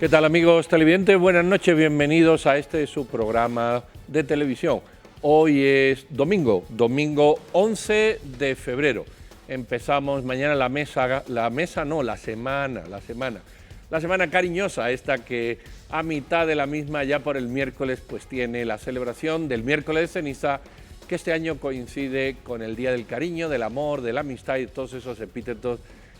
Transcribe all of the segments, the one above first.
¿Qué tal, amigos televidentes? Buenas noches, bienvenidos a este su programa de televisión. Hoy es domingo 11 de febrero. Empezamos mañana la semana cariñosa, esta que a mitad de la misma, ya por el miércoles, pues tiene la celebración del miércoles de ceniza, que este año coincide con el Día del Cariño, del Amor, de la Amistad y todos esos epítetos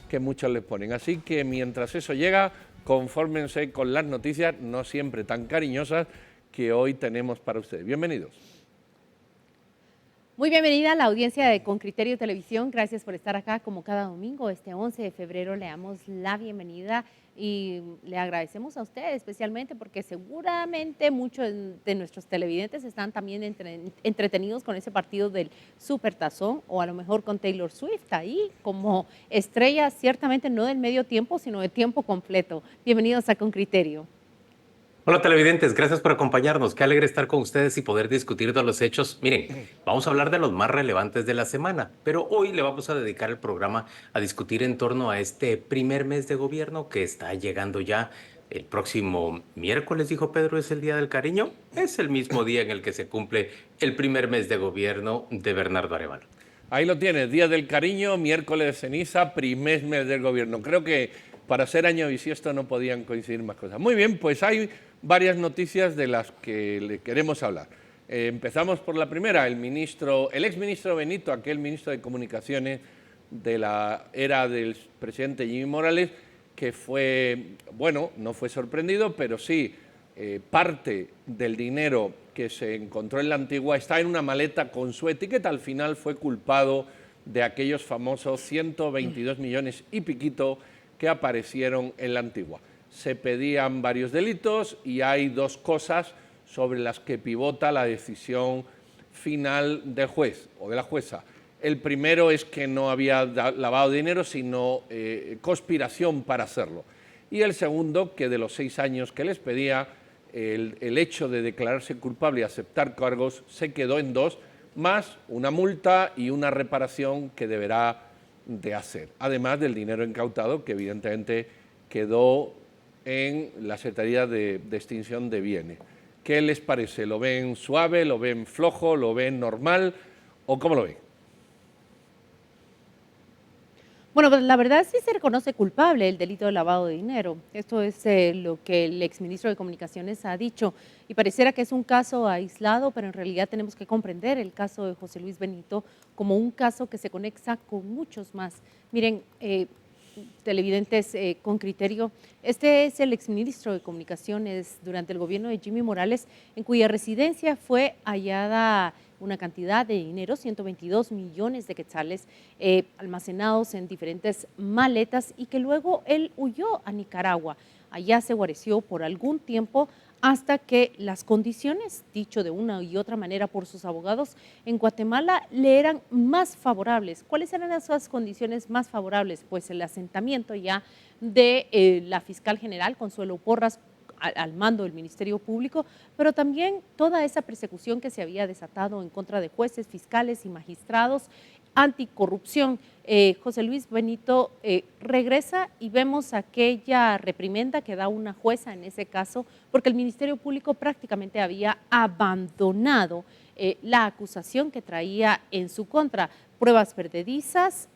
que muchos le ponen. Así que mientras eso llega, confórmense con las noticias, no siempre tan cariñosas, que hoy tenemos para ustedes. Bienvenidos. Muy bienvenida a la audiencia de Con Criterio Televisión. Gracias por estar acá como cada domingo. Este 11 de febrero le damos la bienvenida y le agradecemos a usted especialmente porque seguramente muchos de nuestros televidentes están también entretenidos con ese partido del Supertazón o a lo mejor con Taylor Swift ahí como estrella, ciertamente no del medio tiempo, sino de tiempo completo. Bienvenidos a Con Criterio. Hola televidentes, gracias por acompañarnos. Qué alegre estar con ustedes y poder discutir de los hechos. Miren, vamos a hablar de los más relevantes de la semana, pero hoy le vamos a dedicar el programa a discutir en torno a este primer mes de gobierno que está llegando ya. El próximo miércoles, dijo Pedro, es el Día del Cariño. Es el mismo día en el que se cumple el primer mes de gobierno de Bernardo Arévalo. Ahí lo tienes, Día del Cariño, miércoles de ceniza, primer mes del gobierno. Creo que para ser año bisiesto no podían coincidir más cosas. Muy bien, pues hay varias noticias de las que le queremos hablar. Empezamos por la primera, el exministro Benito, aquel ministro de Comunicaciones de la era del presidente Jimmy Morales, que fue, bueno, no fue sorprendido, pero sí parte del dinero que se encontró en la Antigua está en una maleta con su etiqueta. Al final fue culpado de aquellos famosos 122 millones y piquito que aparecieron en la Antigua. Se pedían varios delitos y hay dos cosas sobre las que pivota la decisión final del juez o de la jueza. El primero es que no había lavado dinero, sino conspiración para hacerlo. Y el segundo, que de los 6 años que les pedía, el hecho de declararse culpable y aceptar cargos se quedó en 2, más una multa y una reparación que deberá de hacer, además del dinero incautado que evidentemente quedó en la Secretaría de Extinción de Bienes. ¿Qué les parece? ¿Lo ven suave, lo ven flojo, lo ven normal o cómo lo ven? Bueno, pues la verdad sí se reconoce culpable el delito de lavado de dinero. Esto es lo que el exministro de Comunicaciones ha dicho y pareciera que es un caso aislado, pero en realidad tenemos que comprender el caso de José Luis Benito como un caso que se conexa con muchos más. Miren, televidentes con criterio, este es el exministro de Comunicaciones durante el gobierno de Jimmy Morales, en cuya residencia fue hallada una cantidad de dinero, 122 millones de quetzales, almacenados en diferentes maletas y que luego él huyó a Nicaragua. Allá se guareció por algún tiempo hasta que las condiciones, dicho de una y otra manera por sus abogados, en Guatemala le eran más favorables. ¿Cuáles eran esas condiciones más favorables? Pues el asentamiento ya de la fiscal general, Consuelo Porras, al mando del Ministerio Público, pero también toda esa persecución que se había desatado en contra de jueces, fiscales y magistrados, anticorrupción. José Luis Benito regresa y vemos aquella reprimenda que da una jueza en ese caso, porque el Ministerio Público prácticamente había abandonado la acusación que traía en su contra, pruebas perdedizas,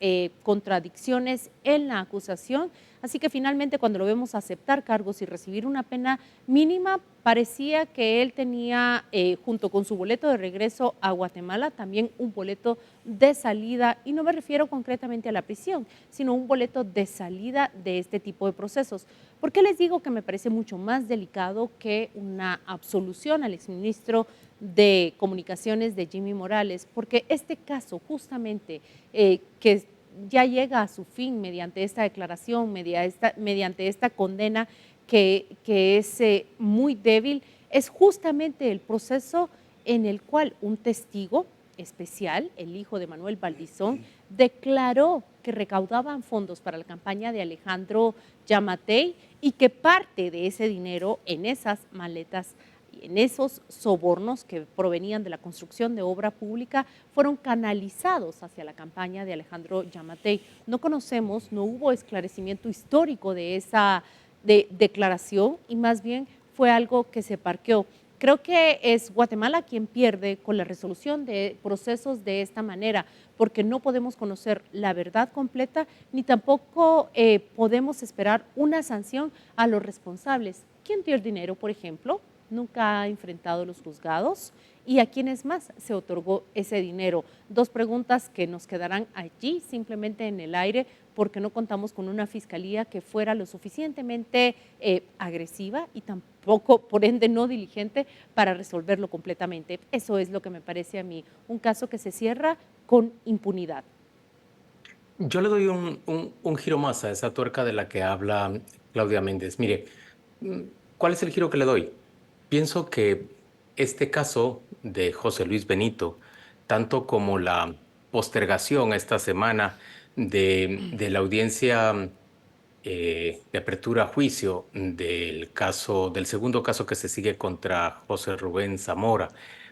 contradicciones en la acusación. Así que finalmente cuando lo vemos aceptar cargos y recibir una pena mínima, parecía que él tenía, junto con su boleto de regreso a Guatemala, también un boleto de salida, y no me refiero concretamente a la prisión, sino un boleto de salida de este tipo de procesos. ¿Por qué les digo que me parece mucho más delicado que una absolución al exministro de Comunicaciones de Jimmy Morales? Porque este caso justamente que ya llega a su fin mediante esta declaración, mediante esta condena que es muy débil, es justamente el proceso en el cual un testigo especial, el hijo de Manuel Valdizón, declaró que recaudaban fondos para la campaña de Alejandro Yamatei y que parte de ese dinero en esas maletas, en esos sobornos que provenían de la construcción de obra pública, fueron canalizados hacia la campaña de Alejandro Yamatei. No conocemos, no hubo esclarecimiento histórico de de declaración y más bien fue algo que se parqueó. Creo que es Guatemala quien pierde con la resolución de procesos de esta manera, porque no podemos conocer la verdad completa ni tampoco podemos esperar una sanción a los responsables. ¿Quién dio el dinero, por ejemplo? Nunca ha enfrentado los juzgados. ¿Y a quiénes más se otorgó ese dinero? Dos preguntas que nos quedarán allí simplemente en el aire porque no contamos con una fiscalía que fuera lo suficientemente agresiva y tampoco, por ende, no diligente para resolverlo completamente. Eso es lo que me parece a mí, un caso que se cierra con impunidad. Yo le doy un giro más a esa tuerca de la que habla Claudia Méndez. Mire, mm, ¿cuál es el giro que le doy? Pienso que este caso de José Luis Benito, tanto como la postergación esta semana de la audiencia de apertura a juicio del caso, del segundo caso que se sigue contra José Rubén Zamora,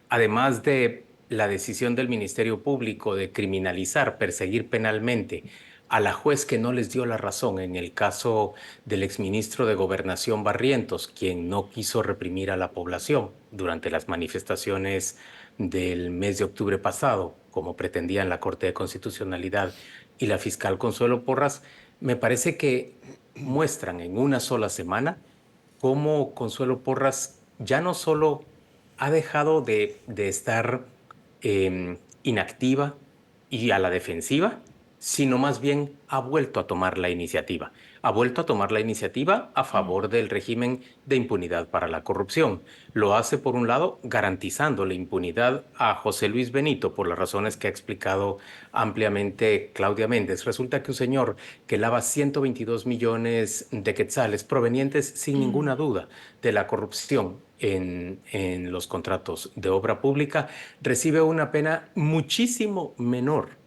además de la decisión del Ministerio Público de criminalizar, perseguir penalmente a la juez que no les dio la razón en el caso del exministro de Gobernación Barrientos, quien no quiso reprimir a la población durante las manifestaciones del mes de octubre pasado, como pretendían la Corte de Constitucionalidad y la fiscal Consuelo Porras. Me parece que muestran en una sola semana cómo Consuelo Porras ya no solo ha dejado de estar inactiva y a la defensiva, sino más bien ha vuelto a tomar la iniciativa. Ha vuelto a tomar la iniciativa a favor del régimen de impunidad para la corrupción. Lo hace, por un lado, garantizando la impunidad a José Luis Benito por las razones que ha explicado ampliamente Claudia Méndez. Resulta que un señor que lava 122 millones de quetzales provenientes, sin ninguna duda, de la corrupción en los contratos de obra pública, recibe una pena muchísimo menor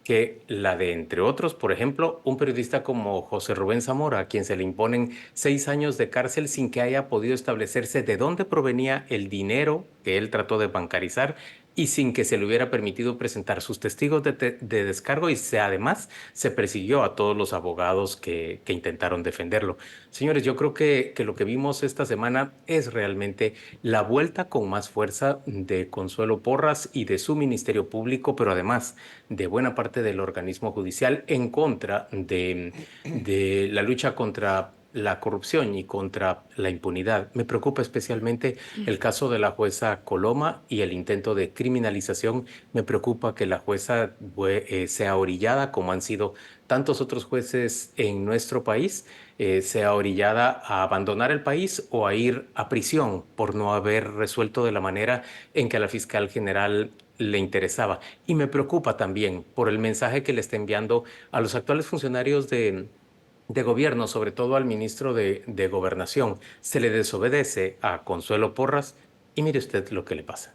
que la de, entre otros, por ejemplo, un periodista como José Rubén Zamora, a quien se le imponen 6 años de cárcel sin que haya podido establecerse de dónde provenía el dinero que él trató de bancarizar y sin que se le hubiera permitido presentar sus testigos de descargo y además se persiguió a todos los abogados que intentaron defenderlo. Señores, yo creo que lo que vimos esta semana es realmente la vuelta con más fuerza de Consuelo Porras y de su Ministerio Público, pero además de buena parte del organismo judicial en contra de la lucha contra la corrupción y contra la impunidad. Me preocupa especialmente el caso de la jueza Coloma y el intento de criminalización. Me preocupa que la jueza sea orillada, como han sido tantos otros jueces en nuestro país, sea orillada a abandonar el país o a ir a prisión por no haber resuelto de la manera en que a la fiscal general le interesaba. Y me preocupa también por el mensaje que le está enviando a los actuales funcionarios de gobierno, sobre todo al ministro de Gobernación. Se le desobedece a Consuelo Porras y mire usted lo que le pasa.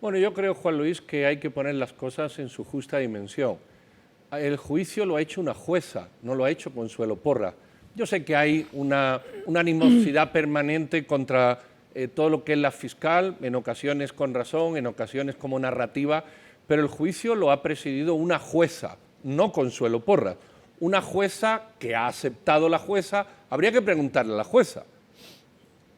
Bueno, yo creo, Juan Luis, que hay que poner las cosas en su justa dimensión. El juicio lo ha hecho una jueza, no lo ha hecho Consuelo Porras. Yo sé que hay una animosidad permanente contra todo lo que es la fiscal, en ocasiones con razón, en ocasiones como narrativa, pero el juicio lo ha presidido una jueza, no Consuelo Porras. Una jueza que ha aceptado la jueza, habría que preguntarle a la jueza,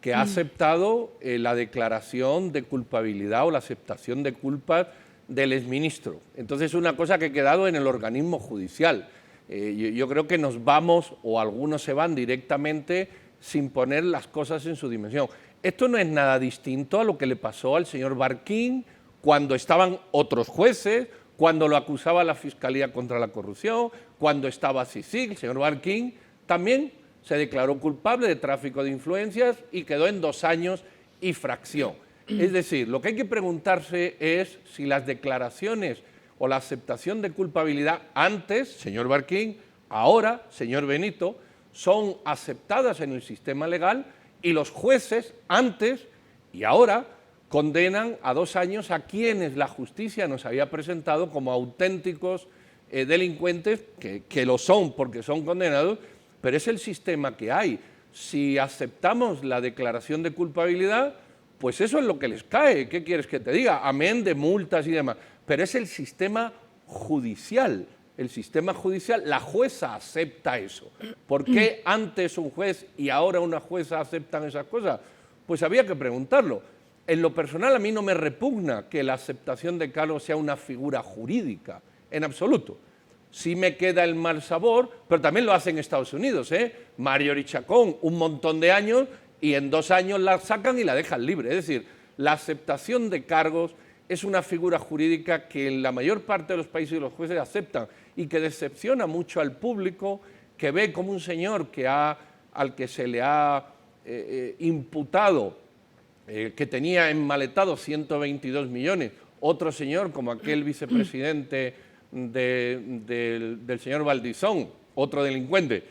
que ha aceptado la declaración de culpabilidad o la aceptación de culpas del exministro. Entonces es una cosa que ha quedado en el organismo judicial. Yo creo que nos vamos, o algunos se van directamente sin poner las cosas en su dimensión. Esto no es nada distinto a lo que le pasó al señor Barquín cuando estaban otros jueces, cuando lo acusaba la Fiscalía contra la Corrupción, cuando estaba CICIG, el señor Barquín también se declaró culpable de tráfico de influencias y quedó en 2 años y fracción. Es decir, lo que hay que preguntarse es si las declaraciones o la aceptación de culpabilidad antes, señor Barquín, ahora, señor Benito, son aceptadas en el sistema legal y los jueces antes y ahora condenan a 2 años a quienes la justicia nos había presentado como auténticos delincuentes, que lo son porque son condenados, pero es el sistema que hay. Si aceptamos la declaración de culpabilidad, pues eso es lo que les cae. ¿Qué quieres que te diga? Amén de multas y demás. Pero es el sistema judicial el sistema judicial, la jueza acepta eso. ¿Por qué antes un juez y ahora una jueza aceptan esas cosas? Pues había que preguntarlo. En lo personal a mí no me repugna que la aceptación de cargos sea una figura jurídica, en absoluto. Sí me queda el mal sabor, pero también lo hace en Estados Unidos, ¿eh? Marjorie Chacón, un montón de años, y en 2 años la sacan y la dejan libre. Es decir, la aceptación de cargos es una figura jurídica que en la mayor parte de los países los jueces aceptan y que decepciona mucho al público, que ve como un señor al que se le ha imputado que tenía enmaletado 122 millones, otro señor como aquel vicepresidente del señor Valdizón, otro delincuente,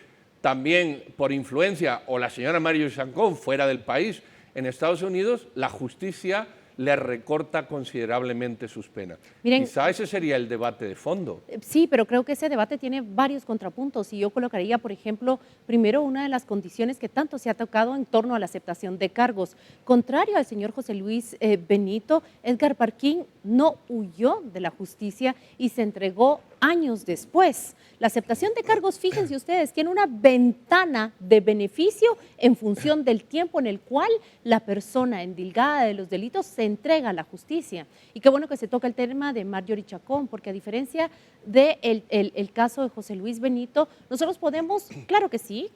también por influencia, o la señora Marjorie Chacón fuera del país, en Estados Unidos, la justicia le recorta considerablemente sus penas. Miren, quizá ese sería el debate de fondo. Sí, pero creo que ese debate tiene varios contrapuntos y yo colocaría, por ejemplo, primero una de las condiciones que tanto se ha tocado en torno a la aceptación de cargos. Contrario al señor José Luis Benito, Edgar Parquín no huyó de la justicia y se entregó años después. La aceptación de cargos, fíjense ustedes, tiene una ventana de beneficio en función del tiempo en el cual la persona endilgada de los delitos se entrega a la justicia. Y qué bueno que se toca el tema de Marjorie Chacón, porque a diferencia del caso de José Luis Benito, nosotros podemos, claro que sí,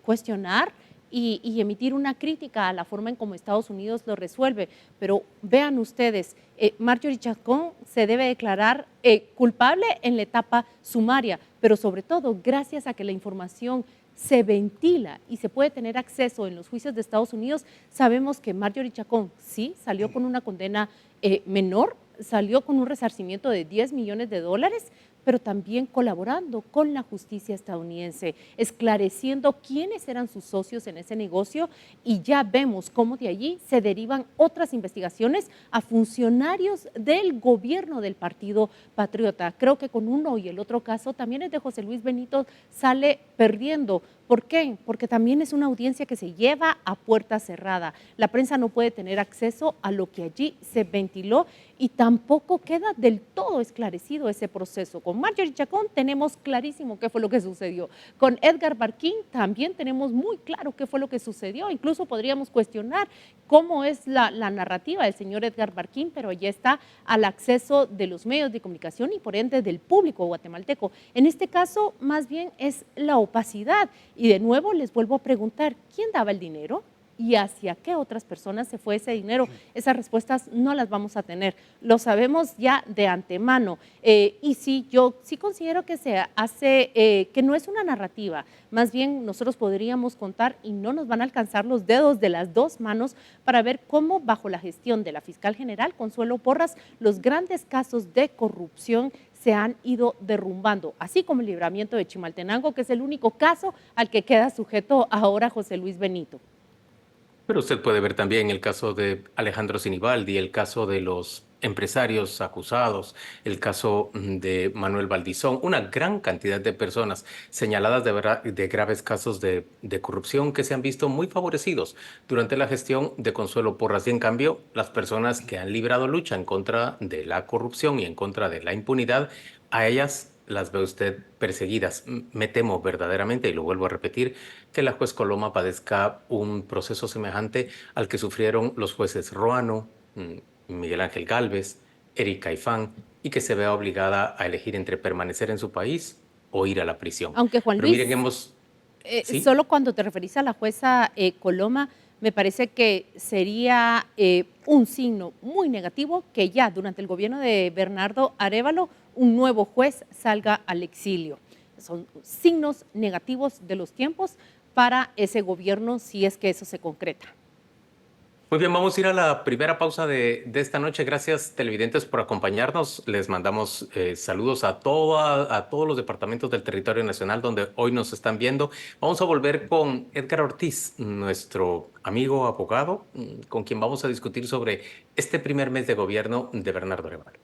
cuestionar y emitir una crítica a la forma en cómo Estados Unidos lo resuelve. Pero vean ustedes, Marjorie Chacón se debe declarar culpable en la etapa sumaria, pero sobre todo gracias a que la información se ventila y se puede tener acceso en los juicios de Estados Unidos, sabemos que Marjorie Chacón sí salió con una condena menor, salió con un resarcimiento de $10 millones, pero también colaborando con la justicia estadounidense, esclareciendo quiénes eran sus socios en ese negocio, y ya vemos cómo de allí se derivan otras investigaciones a funcionarios del gobierno del Partido Patriota. Creo que con uno y el otro caso, también el de José Luis Benito, sale perdiendo. ¿Por qué? Porque también es una audiencia que se lleva a puerta cerrada. La prensa no puede tener acceso a lo que allí se ventiló y tampoco queda del todo esclarecido ese proceso. Con Marjorie Chacón tenemos clarísimo qué fue lo que sucedió. Con Edgar Parquín también tenemos muy claro qué fue lo que sucedió. Incluso podríamos cuestionar cómo es la narrativa del señor Edgar Parquín, pero ya está al acceso de los medios de comunicación y por ende del público guatemalteco. En este caso, más bien es la opacidad. Y de nuevo les vuelvo a preguntar, ¿quién daba el dinero? ¿Y hacia qué otras personas se fue ese dinero? Esas respuestas no las vamos a tener, lo sabemos ya de antemano. Y sí, yo sí considero que se hace, que no es una narrativa, más bien nosotros podríamos contar y no nos van a alcanzar los dedos de las dos manos para ver cómo bajo la gestión de la fiscal general Consuelo Porras, los grandes casos de corrupción se han ido derrumbando, así como el libramiento de Chimaltenango, que es el único caso al que queda sujeto ahora José Luis Benito. Pero usted puede ver también el caso de Alejandro Sinibaldi, el caso de los empresarios acusados, el caso de Manuel Valdizón, una gran cantidad de personas señaladas de graves casos de corrupción que se han visto muy favorecidos durante la gestión de Consuelo Porras. Y en cambio, las personas que han librado lucha en contra de la corrupción y en contra de la impunidad, a ellas las ve usted perseguidas. Me temo verdaderamente, y lo vuelvo a repetir, que la juez Coloma padezca un proceso semejante al que sufrieron los jueces Ruano, Miguel Ángel Gálvez, Erika Ifán, y que se vea obligada a elegir entre permanecer en su país o ir a la prisión. Aunque Juan Luis, miren, ¿sí? Solo cuando te referís a la jueza Coloma, me parece que sería un signo muy negativo que ya durante el gobierno de Bernardo Arévalo un nuevo juez salga al exilio. Son signos negativos de los tiempos para ese gobierno si es que eso se concreta. Muy bien, vamos a ir a la primera pausa de esta noche. Gracias, televidentes, por acompañarnos. Les mandamos saludos a todos los departamentos del territorio nacional donde hoy nos están viendo. Vamos a volver con Edgar Ortiz, nuestro amigo abogado, con quien vamos a discutir sobre este primer mes de gobierno de Bernardo Arévalo.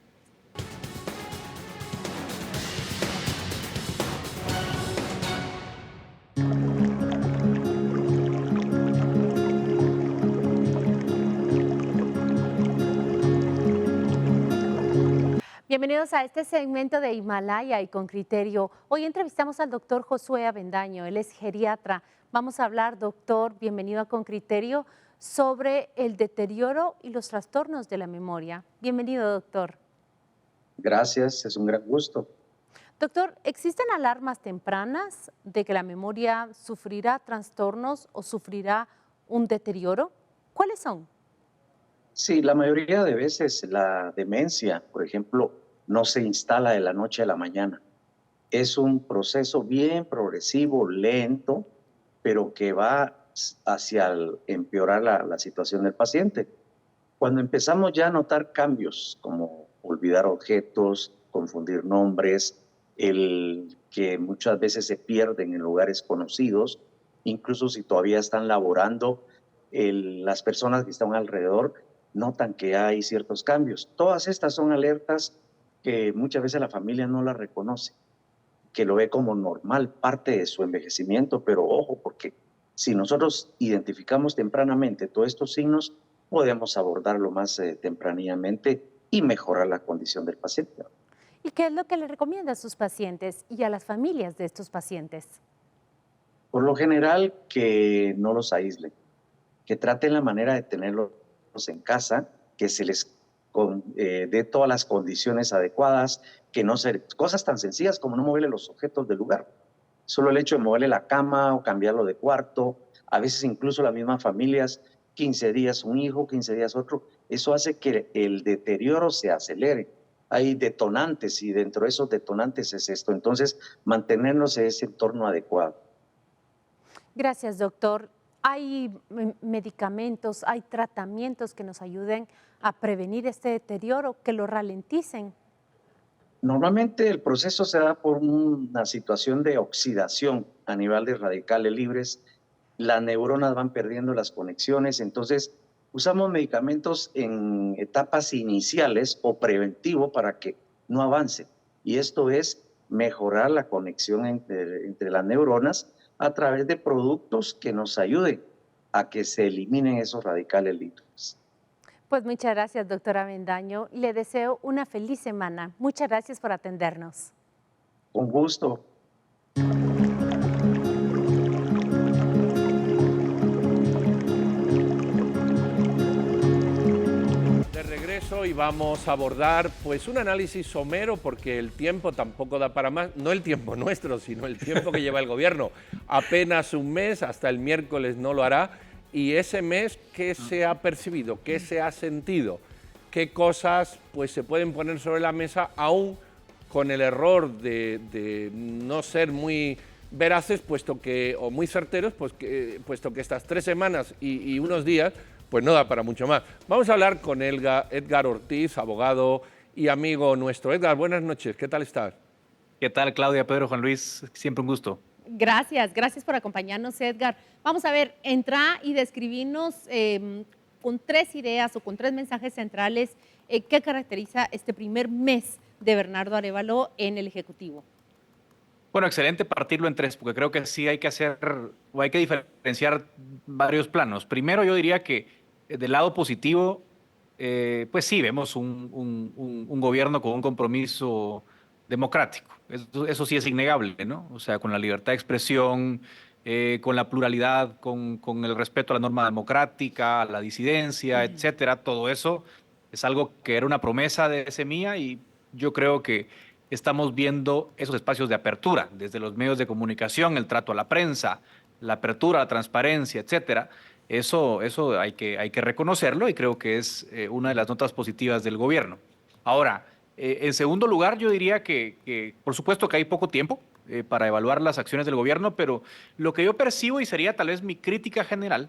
Bienvenidos a este segmento de Himalaya y con Criterio. Hoy entrevistamos al doctor Josué Avendaño, él es geriatra. Vamos a hablar, doctor, bienvenido a Con Criterio, sobre el deterioro y los trastornos de la memoria. Bienvenido, doctor. Gracias, es un gran gusto. Doctor, ¿existen alarmas tempranas de que la memoria sufrirá trastornos o sufrirá un deterioro? ¿Cuáles son? Sí, la mayoría de veces la demencia, por ejemplo, no se instala de la noche a la mañana. Es un proceso bien progresivo, lento, pero que va hacia empeorar la situación del paciente. Cuando empezamos ya a notar cambios, como olvidar objetos, confundir nombres, el que muchas veces se pierden en lugares conocidos, incluso si todavía están laborando, las personas que están alrededor notan que hay ciertos cambios. Todas estas son alertas que muchas veces la familia no las reconoce, que lo ve como normal, parte de su envejecimiento, pero ojo, porque si nosotros identificamos tempranamente todos estos signos, podemos abordarlo más tempranamente y mejorar la condición del paciente. ¿Y qué es lo que le recomienda a sus pacientes y a las familias de estos pacientes? Por lo general, que no los aíslen, que traten la manera de tenerlos en casa, que se les dé todas las condiciones adecuadas, que no se, cosas tan sencillas como no moverle los objetos del lugar. Solo el hecho de moverle la cama o cambiarlo de cuarto, a veces incluso las mismas familias, 15 días un hijo, 15 días otro, eso hace que el deterioro se acelere. Hay detonantes y dentro de esos detonantes es esto. Entonces, mantenernos en ese entorno adecuado. Gracias, doctor. ¿Hay medicamentos, hay tratamientos que nos ayuden a prevenir este deterioro, que lo ralenticen? Normalmente el proceso se da por una situación de oxidación a nivel de radicales libres. Las neuronas van perdiendo las conexiones, entonces usamos medicamentos en etapas iniciales o preventivo para que no avance. Y esto es mejorar la conexión entre las neuronas a través de productos que nos ayuden a que se eliminen esos radicales libres. Pues muchas gracias, doctora Avendaño. Le deseo una feliz semana. Muchas gracias por atendernos. Con gusto. De regreso y vamos a abordar pues un análisis somero porque el tiempo tampoco da para más, no el tiempo nuestro, sino el tiempo que lleva el gobierno. Apenas un mes, hasta el miércoles no lo hará. Y ese mes, ¿qué se ha percibido? ¿Qué se ha sentido? ¿Qué cosas pues, se pueden poner sobre la mesa aún con el error de no ser muy veraces o muy certeros, puesto que estas 3 semanas y unos días pues no da para mucho más? Vamos a hablar con Edgar Ortiz, abogado y amigo nuestro. Edgar, buenas noches, ¿qué tal estás? ¿Qué tal, Claudia, Pedro, Juan Luis? Siempre un gusto. Gracias por acompañarnos, Edgar. Vamos a ver, entra y describirnos con 3 ideas o con 3 mensajes centrales qué caracteriza este primer mes de Bernardo Arévalo en el Ejecutivo. Bueno, excelente partirlo en 3, porque creo que sí hay que diferenciar varios planos. Primero, yo diría que del lado positivo, pues sí, vemos un gobierno con un compromiso democrático. Eso sí es innegable, ¿no? O sea, con la libertad de expresión, con la pluralidad, con el respeto a la norma democrática, a la disidencia, etcétera. Todo eso es algo que era una promesa de Semilla y yo creo que estamos viendo esos espacios de apertura, desde los medios de comunicación, el trato a la prensa, la apertura, la transparencia, etcétera. Eso hay que reconocerlo y creo que es una de las notas positivas del gobierno. Ahora, en segundo lugar, yo diría que por supuesto que hay poco tiempo para evaluar las acciones del gobierno, pero lo que yo percibo, y sería tal vez mi crítica general,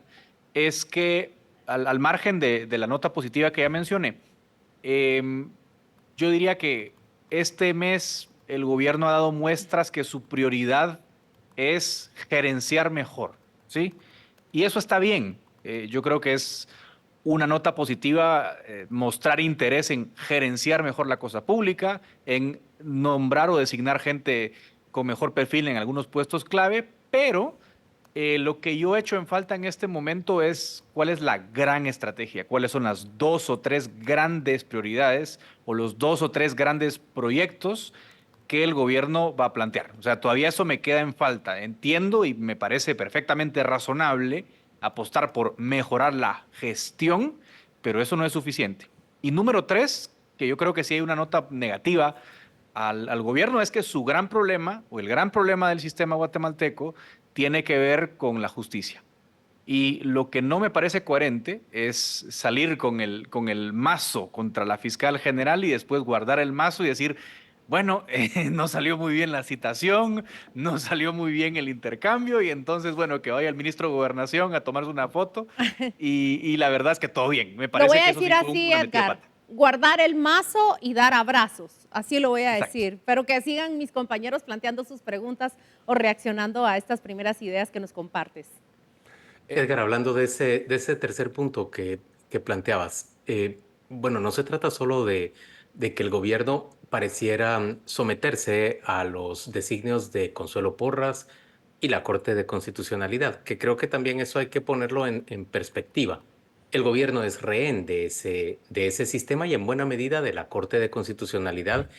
es que al margen de la nota positiva que ya mencioné, yo diría que este mes el gobierno ha dado muestras que su prioridad es gerenciar mejor, ¿sí? Y eso está bien. Yo creo que es una nota positiva mostrar interés en gerenciar mejor la cosa pública, en nombrar o designar gente con mejor perfil en algunos puestos clave, pero Lo que yo he hecho en falta en este momento es cuál es la gran estrategia, cuáles son las 2 o 3 grandes prioridades o los 2 o 3 grandes proyectos que el gobierno va a plantear. O sea, todavía eso me queda en falta. Entiendo y me parece perfectamente razonable apostar por mejorar la gestión, pero eso no es suficiente. Y número 3, que yo creo que sí hay una nota negativa al gobierno, es que su gran problema o el gran problema del sistema guatemalteco tiene que ver con la justicia. Y lo que no me parece coherente es salir con el mazo contra la fiscal general y después guardar el mazo y decir, bueno, no salió muy bien la citación, no salió muy bien el intercambio y entonces, bueno, que vaya el ministro de Gobernación a tomarse una foto y la verdad es que todo bien. Me Lo parece voy que a eso sí decir fue así, una metida de Edgar. pata. Guardar el mazo y dar abrazos. Así lo voy a Exacto. decir. Pero que sigan mis compañeros planteando sus preguntas o reaccionando a estas primeras ideas que nos compartes. Edgar, hablando de ese tercer punto que planteabas, bueno, no se trata solo de que el gobierno pareciera someterse a los designios de Consuelo Porras y la Corte de Constitucionalidad, que creo que también eso hay que ponerlo en perspectiva. El gobierno es rehén de ese sistema y en buena medida de la Corte de Constitucionalidad,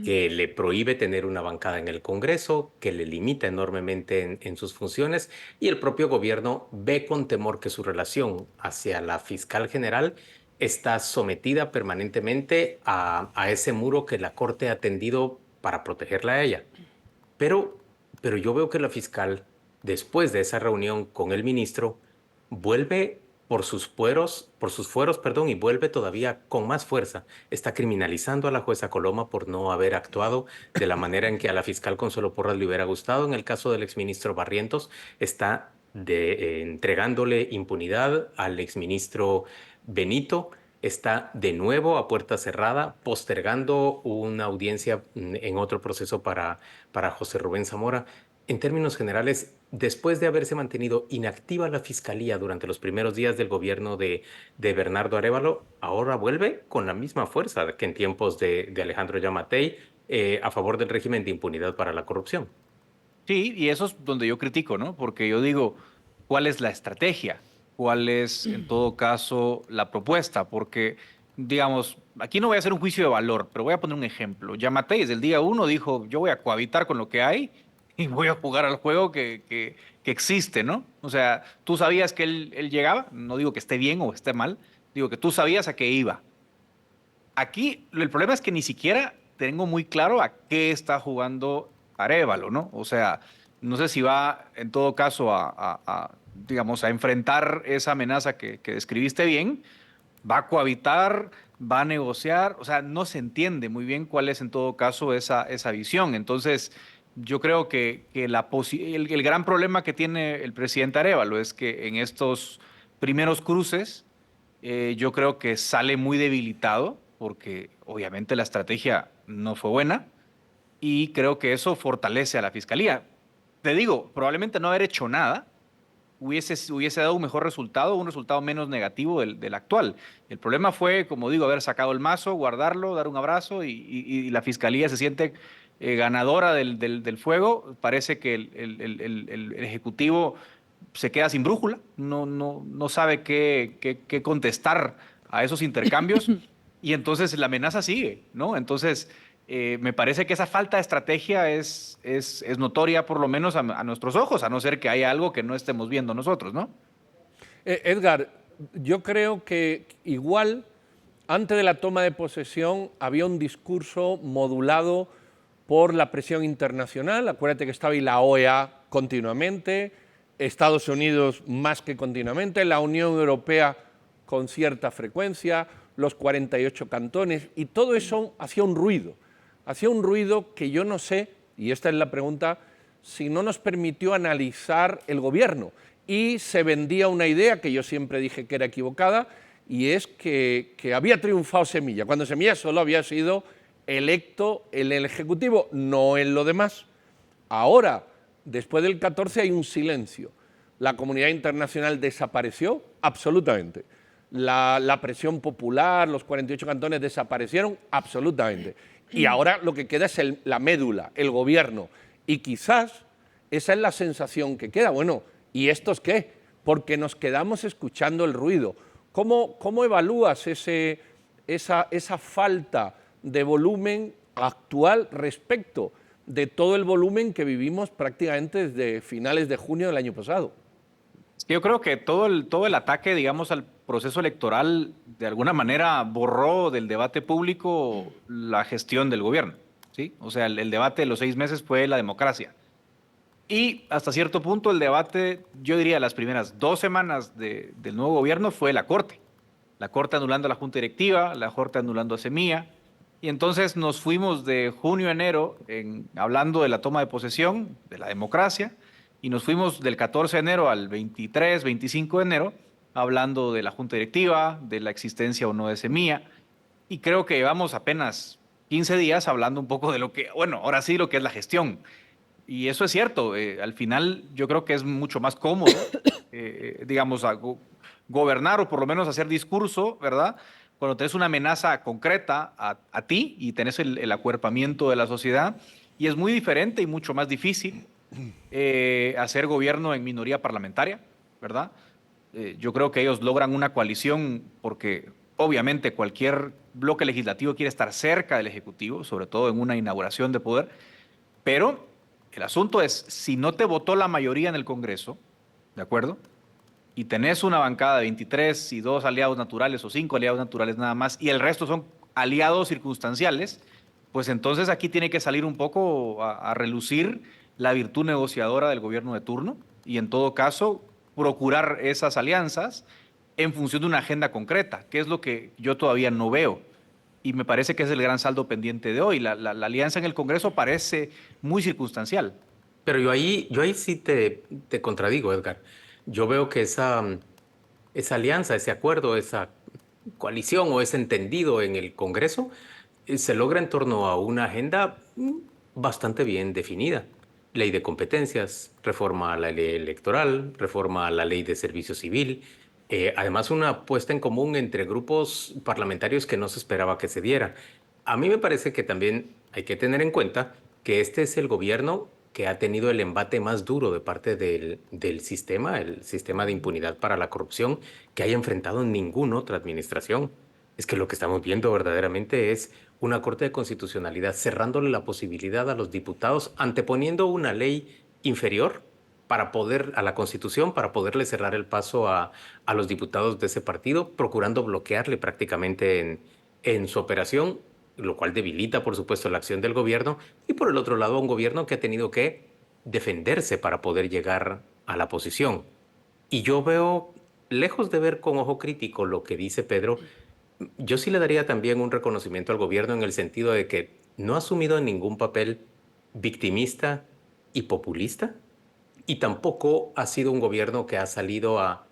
que le prohíbe tener una bancada en el Congreso, que le limita enormemente en sus funciones, y el propio gobierno ve con temor que su relación hacia la fiscal general está sometida permanentemente a ese muro que la Corte ha tendido para protegerla a ella. Pero, pero yo veo que la fiscal, después de esa reunión con el ministro, vuelve por sus fueros, perdón, y vuelve todavía con más fuerza. Está criminalizando a la jueza Coloma por no haber actuado de la manera en que a la fiscal Consuelo Porras le hubiera gustado. En el caso del exministro Barrientos, está entregándole impunidad al exministro Benito. Está de nuevo a puerta cerrada, postergando una audiencia en otro proceso para José Rubén Zamora. En términos generales, después de haberse mantenido inactiva la fiscalía durante los primeros días del gobierno de Bernardo Arévalo, ahora vuelve con la misma fuerza que en tiempos de Alejandro Yamatei a favor del régimen de impunidad para la corrupción. Sí, y eso es donde yo critico, ¿no? Porque yo digo, ¿cuál es la estrategia? ¿Cuál es, en todo caso, la propuesta? Porque, digamos, aquí no voy a hacer un juicio de valor, pero voy a poner un ejemplo. Yamatei desde el día 1 dijo, yo voy a cohabitar con lo que hay y voy a jugar al juego que existe, ¿no? O sea, tú sabías que él llegaba, no digo que esté bien o esté mal, digo que tú sabías a qué iba. Aquí el problema es que ni siquiera tengo muy claro a qué está jugando Arévalo, ¿no? O sea, no sé si va en todo caso digamos, a enfrentar esa amenaza que describiste bien, va a cohabitar, va a negociar, o sea, no se entiende muy bien cuál es en todo caso esa visión. Entonces, yo creo que el gran problema que tiene el presidente Arévalo es que en estos primeros cruces, yo creo que sale muy debilitado, porque obviamente la estrategia no fue buena, y creo que eso fortalece a la fiscalía. Te digo, probablemente no haber hecho nada hubiese dado un mejor resultado, un resultado menos negativo del actual. El problema fue, como digo, haber sacado el mazo, guardarlo, dar un abrazo y la fiscalía se siente ganadora del fuego. Parece que el Ejecutivo se queda sin brújula, no sabe qué contestar a esos intercambios y entonces la amenaza sigue, ¿no? Entonces, me parece que esa falta de estrategia es notoria, por lo menos a nuestros ojos, a no ser que haya algo que no estemos viendo nosotros, ¿no? Edgar, yo creo que igual antes de la toma de posesión había un discurso modulado por la presión internacional. Acuérdate que estaba ahí la OEA continuamente, Estados Unidos más que continuamente, la Unión Europea con cierta frecuencia, los 48 cantones, y todo eso hacía un ruido que yo no sé, y esta es la pregunta, si no nos permitió analizar el gobierno. Y se vendía una idea que yo siempre dije que era equivocada, y es que había triunfado Semilla, cuando Semilla solo había sido electo en el Ejecutivo, no en lo demás. Ahora, después del 14 hay un silencio. La comunidad internacional desapareció absolutamente. La presión popular, los 48 cantones desaparecieron absolutamente. Y ahora lo que queda es la médula, el gobierno. Y quizás esa es la sensación que queda. Bueno, ¿y estos qué? Porque nos quedamos escuchando el ruido. ¿Cómo evalúas esa falta de volumen actual respecto de todo el volumen que vivimos prácticamente desde finales de junio del año pasado? Yo creo que todo el ataque, digamos, al proceso electoral, de alguna manera borró del debate público la gestión del gobierno, ¿sí? O sea, el debate de los 6 meses fue la democracia. Y hasta cierto punto el debate, yo diría, las primeras 2 semanas del nuevo gobierno fue la Corte. La Corte anulando a la Junta Directiva, la Corte anulando a Semilla. Y entonces nos fuimos de junio a enero hablando de la toma de posesión, de la democracia, y nos fuimos del 14 de enero al 23, 25 de enero, hablando de la Junta Directiva, de la existencia o no de Semilla. Y creo que llevamos apenas 15 días hablando un poco de lo que, bueno, ahora sí lo que es la gestión. Y eso es cierto, al final yo creo que es mucho más cómodo, digamos, gobernar o por lo menos hacer discurso, ¿verdad? Cuando tenés una amenaza concreta a ti y tenés el acuerpamiento de la sociedad, y es muy diferente y mucho más difícil hacer gobierno en minoría parlamentaria, ¿verdad? Yo creo que ellos logran una coalición porque obviamente cualquier bloque legislativo quiere estar cerca del Ejecutivo, sobre todo en una inauguración de poder, pero el asunto es, si no te votó la mayoría en el Congreso, ¿de acuerdo? Y tenés una bancada de 23 y 2 aliados naturales o 5 aliados naturales nada más, y el resto son aliados circunstanciales, pues entonces aquí tiene que salir un poco a relucir la virtud negociadora del gobierno de turno y en todo caso procurar esas alianzas en función de una agenda concreta, que es lo que yo todavía no veo. Y me parece que es el gran saldo pendiente de hoy. La alianza en el Congreso parece muy circunstancial. Pero yo ahí sí te contradigo, Edgar. Yo veo que esa alianza, ese acuerdo, esa coalición o ese entendido en el Congreso se logra en torno a una agenda bastante bien definida. Ley de competencias, reforma a la ley electoral, reforma a la ley de servicio civil. Además, una puesta en común entre grupos parlamentarios que no se esperaba que se diera. A mí me parece que también hay que tener en cuenta que este es el gobierno que ha tenido el embate más duro de parte del sistema, el sistema de impunidad para la corrupción, que haya enfrentado ninguna otra administración. Es que lo que estamos viendo verdaderamente es una Corte de Constitucionalidad cerrándole la posibilidad a los diputados, anteponiendo una ley inferior a la Constitución, para poderle cerrar el paso a los diputados de ese partido, procurando bloquearle prácticamente en su operación, lo cual debilita, por supuesto, la acción del gobierno, y por el otro lado, un gobierno que ha tenido que defenderse para poder llegar a la posición. Y yo veo, lejos de ver con ojo crítico lo que dice Pedro, yo sí le daría también un reconocimiento al gobierno en el sentido de que no ha asumido ningún papel victimista y populista, y tampoco ha sido un gobierno que ha salido a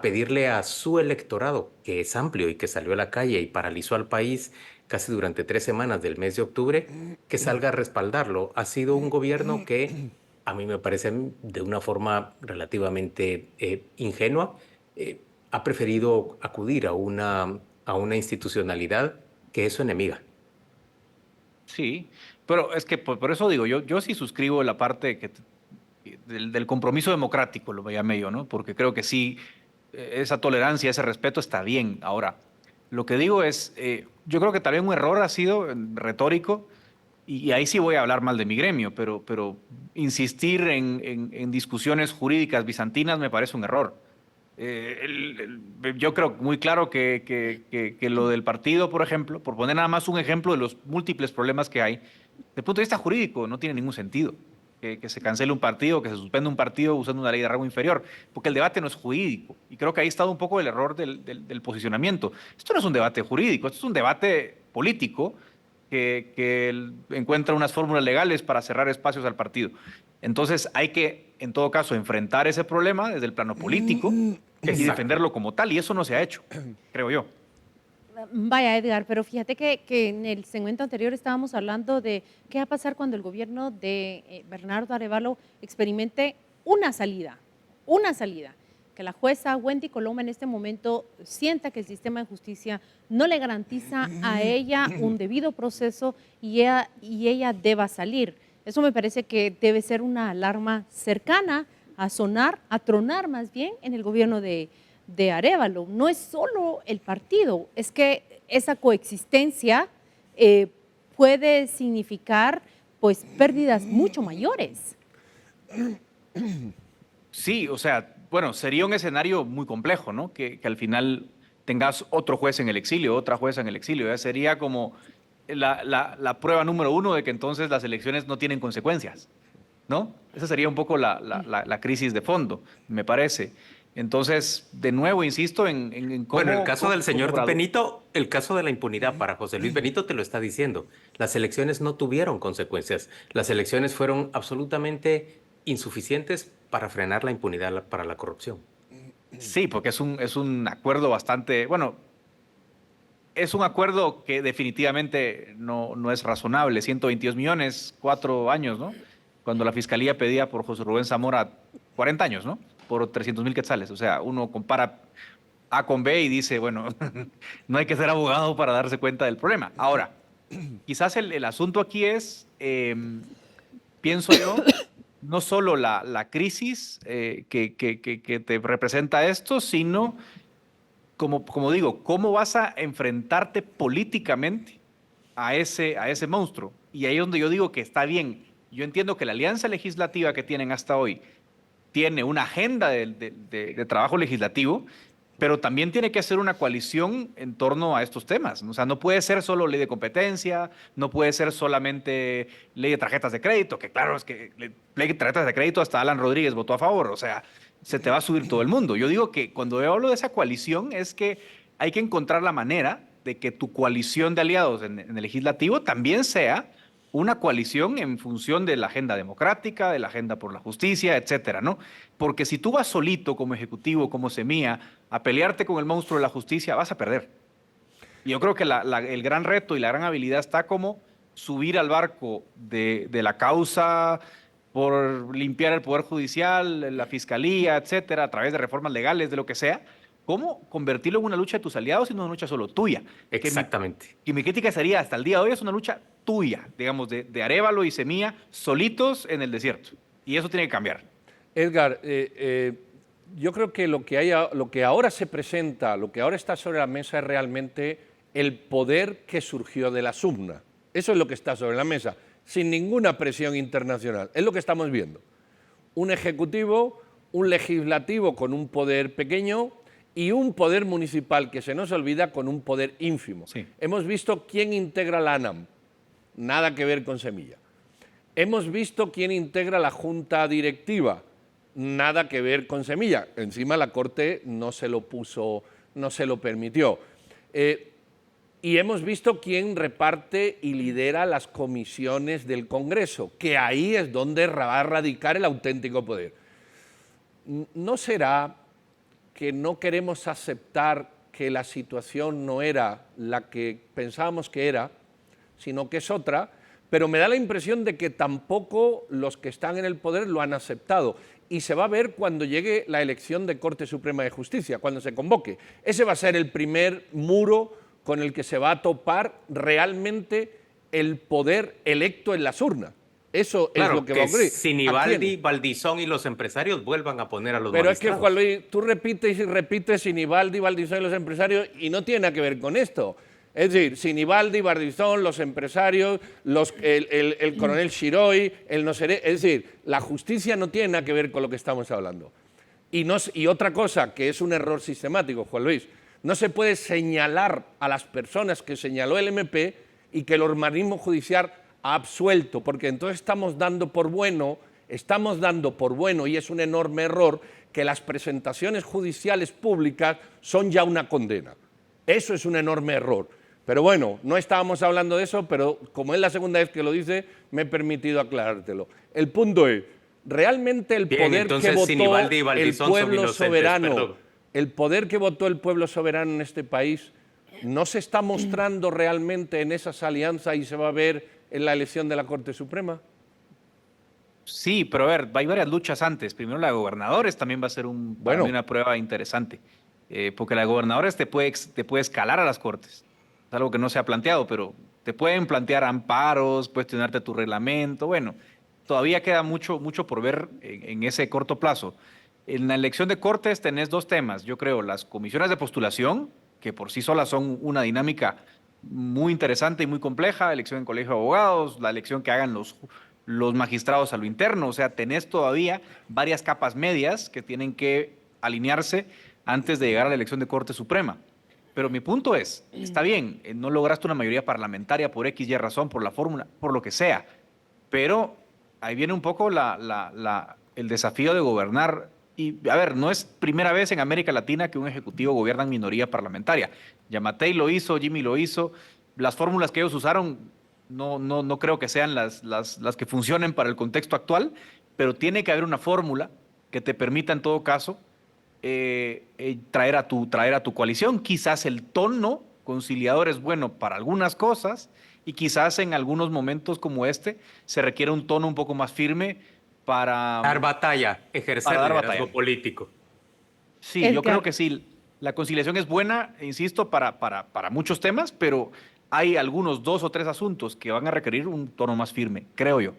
pedirle a su electorado, que es amplio y que salió a la calle y paralizó al país casi durante 3 semanas del mes de octubre, que salga a respaldarlo. Ha sido un gobierno que a mí me parece de una forma relativamente ingenua, ha preferido acudir a una institucionalidad que es su enemiga. Sí, pero es que por eso digo, yo sí suscribo la parte del compromiso democrático, lo llamé yo, ¿no? Porque creo que sí, esa tolerancia, ese respeto está bien. Ahora, lo que digo es, yo creo que también un error ha sido retórico, y ahí sí voy a hablar mal de mi gremio, pero insistir en discusiones jurídicas bizantinas me parece un error. Yo creo muy claro que lo del partido, por ejemplo, por poner nada más un ejemplo de los múltiples problemas que hay, desde el punto de vista jurídico no tiene ningún sentido que se cancele un partido, que se suspenda un partido usando una ley de rango inferior, porque el debate no es jurídico. Y creo que ahí ha estado un poco el error del posicionamiento. Esto no es un debate jurídico, esto es un debate político que encuentra unas fórmulas legales para cerrar espacios al partido. Entonces hay que, en todo caso, enfrentar ese problema desde el plano político y defenderlo como tal, y eso no se ha hecho, creo yo. Vaya, Edgar, pero fíjate que en el segmento anterior estábamos hablando de qué va a pasar cuando el gobierno de Bernardo Arévalo experimente una salida, que la jueza Wendy Coloma en este momento sienta que el sistema de justicia no le garantiza a ella un debido proceso y ella deba salir. Eso me parece que debe ser una alarma cercana sonar, a tronar más bien en el gobierno de Arévalo. No es solo el partido, es que esa coexistencia puede significar pues pérdidas mucho mayores. Sí, o sea, bueno, sería un escenario muy complejo, ¿no? Que al final tengas otro juez en el exilio, otra jueza en el exilio. ¿Ya? Sería como la prueba número uno de que entonces las elecciones no tienen consecuencias, ¿no? Esa sería un poco la crisis de fondo, me parece. Entonces, de nuevo, insisto en cómo... Bueno, el caso del señor cómo- Benito, el caso de la impunidad para José Luis Benito te lo está diciendo. Las elecciones no tuvieron consecuencias. Las elecciones fueron absolutamente insuficientes para frenar la impunidad para la corrupción. Sí, porque es un acuerdo bastante, bueno, es un acuerdo que definitivamente no es razonable. 122 millones, 4 años, ¿no? Cuando la fiscalía pedía por José Rubén Zamora 40 años, ¿no? Por 300,000 quetzales. O sea, uno compara A con B y dice, bueno, no hay que ser abogado para darse cuenta del problema. Ahora, quizás el asunto aquí es, pienso yo, no solo la crisis que te representa esto, sino como digo, ¿cómo vas a enfrentarte políticamente a ese monstruo? Y ahí es donde yo digo que está bien. Yo entiendo que la alianza legislativa que tienen hasta hoy tiene una agenda de trabajo legislativo, pero también tiene que ser una coalición en torno a estos temas. O sea, no puede ser solo ley de competencia, no puede ser solamente ley de tarjetas de crédito, que claro, es que ley de tarjetas de crédito hasta Alan Rodríguez votó a favor, o sea, se te va a subir todo el mundo. Yo digo que cuando yo hablo de esa coalición es que hay que encontrar la manera de que tu coalición de aliados en el legislativo también sea una coalición en función de la agenda democrática, de la agenda por la justicia, etcétera, ¿no? Porque si tú vas solito como ejecutivo, como semilla, a pelearte con el monstruo de la justicia, vas a perder. Y yo creo que el gran reto y la gran habilidad está como subir al barco de la causa por limpiar el Poder Judicial, la Fiscalía, etcétera, a través de reformas legales, de lo que sea, cómo convertirlo en una lucha de tus aliados y no una lucha solo tuya. Exactamente. Y mi crítica sería, hasta el día de hoy es una lucha tuya, digamos, de Arévalo y Semilla, solitos en el desierto. Y eso tiene que cambiar. Edgar, yo creo que lo que ahora se presenta, lo que ahora está sobre la mesa es realmente el poder que surgió de la SUMNA. Eso es lo que está sobre la mesa, sin ninguna presión internacional. Es lo que estamos viendo. Un ejecutivo, un legislativo con un poder pequeño y un poder municipal que se nos olvida con un poder ínfimo. Sí. Hemos visto quién integra la ANAM, nada que ver con Semilla. Hemos visto quién integra la Junta Directiva, nada que ver con Semilla. Encima la Corte no se lo puso, no se lo permitió. Y hemos visto quién reparte y lidera las comisiones del Congreso, que ahí es donde va a radicar el auténtico poder. ¿No será que no queremos aceptar que la situación no era la que pensábamos que era, sino que es otra? Pero me da la impresión de que tampoco los que están en el poder lo han aceptado. Y se va a ver cuando llegue la elección de Corte Suprema de Justicia, cuando se convoque. Ese va a ser el primer muro con el que se va a topar realmente el poder electo en las urnas. Eso Claro, es lo que va a ocurrir. Sinibaldi, Valdizón y los empresarios vuelvan a poner a los Pero es que, magistrados. Juan Luis, tú repites y repites Sinibaldi, Valdizón y los empresarios y no tiene nada que ver con esto. Es decir, Sinibaldi, Valdizón, los empresarios, el coronel Xiroy, el no seré. Es decir, la justicia no tiene nada que ver con lo que estamos hablando. Y otra cosa, que es un error sistemático, Juan Luis, no se puede señalar a las personas que señaló el MP y que el organismo judicial ha absuelto, porque entonces estamos dando por bueno, y es un enorme error, que las presentaciones judiciales públicas son ya una condena. Eso es un enorme error. Pero bueno, no estábamos hablando de eso, pero como es la segunda vez que lo dice, me he permitido aclarártelo. El punto es, realmente el Bien, poder entonces, que votó Sinibaldi y el Valdizón son pueblo inocentes, soberano, perdón. el poder que votó el pueblo soberano en este país, no se está mostrando realmente en esas alianzas y se va a ver en la elección de la Corte Suprema. Sí, pero a ver, hay varias luchas antes. Primero la de gobernadores también va a ser para mí una prueba interesante. Porque la de gobernadores te puede escalar a las cortes. Es algo que no se ha planteado, pero te pueden plantear amparos, cuestionarte tu reglamento. Bueno, todavía queda mucho por ver en ese corto plazo. En la elección de Cortes tenés dos temas, yo creo, las comisiones de postulación, que por sí solas son una dinámica muy interesante y muy compleja, elección en colegio de abogados, la elección que hagan los magistrados a lo interno, o sea, tenés todavía varias capas medias que tienen que alinearse antes de llegar a la elección de Corte Suprema. Pero mi punto es, está bien, no lograste una mayoría parlamentaria por X y razón, por la fórmula, por lo que sea, pero ahí viene un poco el desafío de gobernar. Y, a ver, no es primera vez en América Latina que un ejecutivo gobierna en minoría parlamentaria. Yamatei lo hizo, Jimmy lo hizo. Las fórmulas que ellos usaron no creo que sean las que funcionen para el contexto actual, pero tiene que haber una fórmula que te permita, en todo caso, traer a tu coalición. Quizás el tono conciliador es bueno para algunas cosas y quizás en algunos momentos como este se requiere un tono un poco más firme para Dar batalla, ejercer dar liderazgo batalla. político. Sí, yo Edgar. creo que sí. La conciliación es buena, insisto, para muchos temas, pero hay algunos 2 o 3 asuntos que van a requerir un tono más firme, creo yo.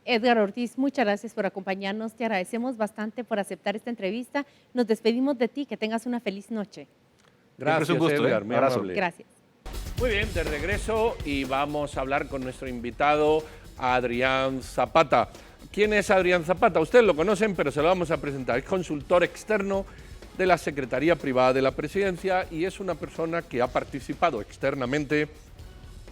Edgar Ortiz, muchas gracias por acompañarnos. Te agradecemos bastante por aceptar esta entrevista. Nos despedimos de ti. Que tengas una feliz noche. Gracias, un gusto, Edgar, muy abrazo. amable. Gracias. Muy bien, de regreso y vamos a hablar con nuestro invitado Adrián Zapata. ¿Quién es Adrián Zapata? Ustedes lo conocen, pero se lo vamos a presentar. Es consultor externo de la Secretaría Privada de la Presidencia y es una persona que ha participado externamente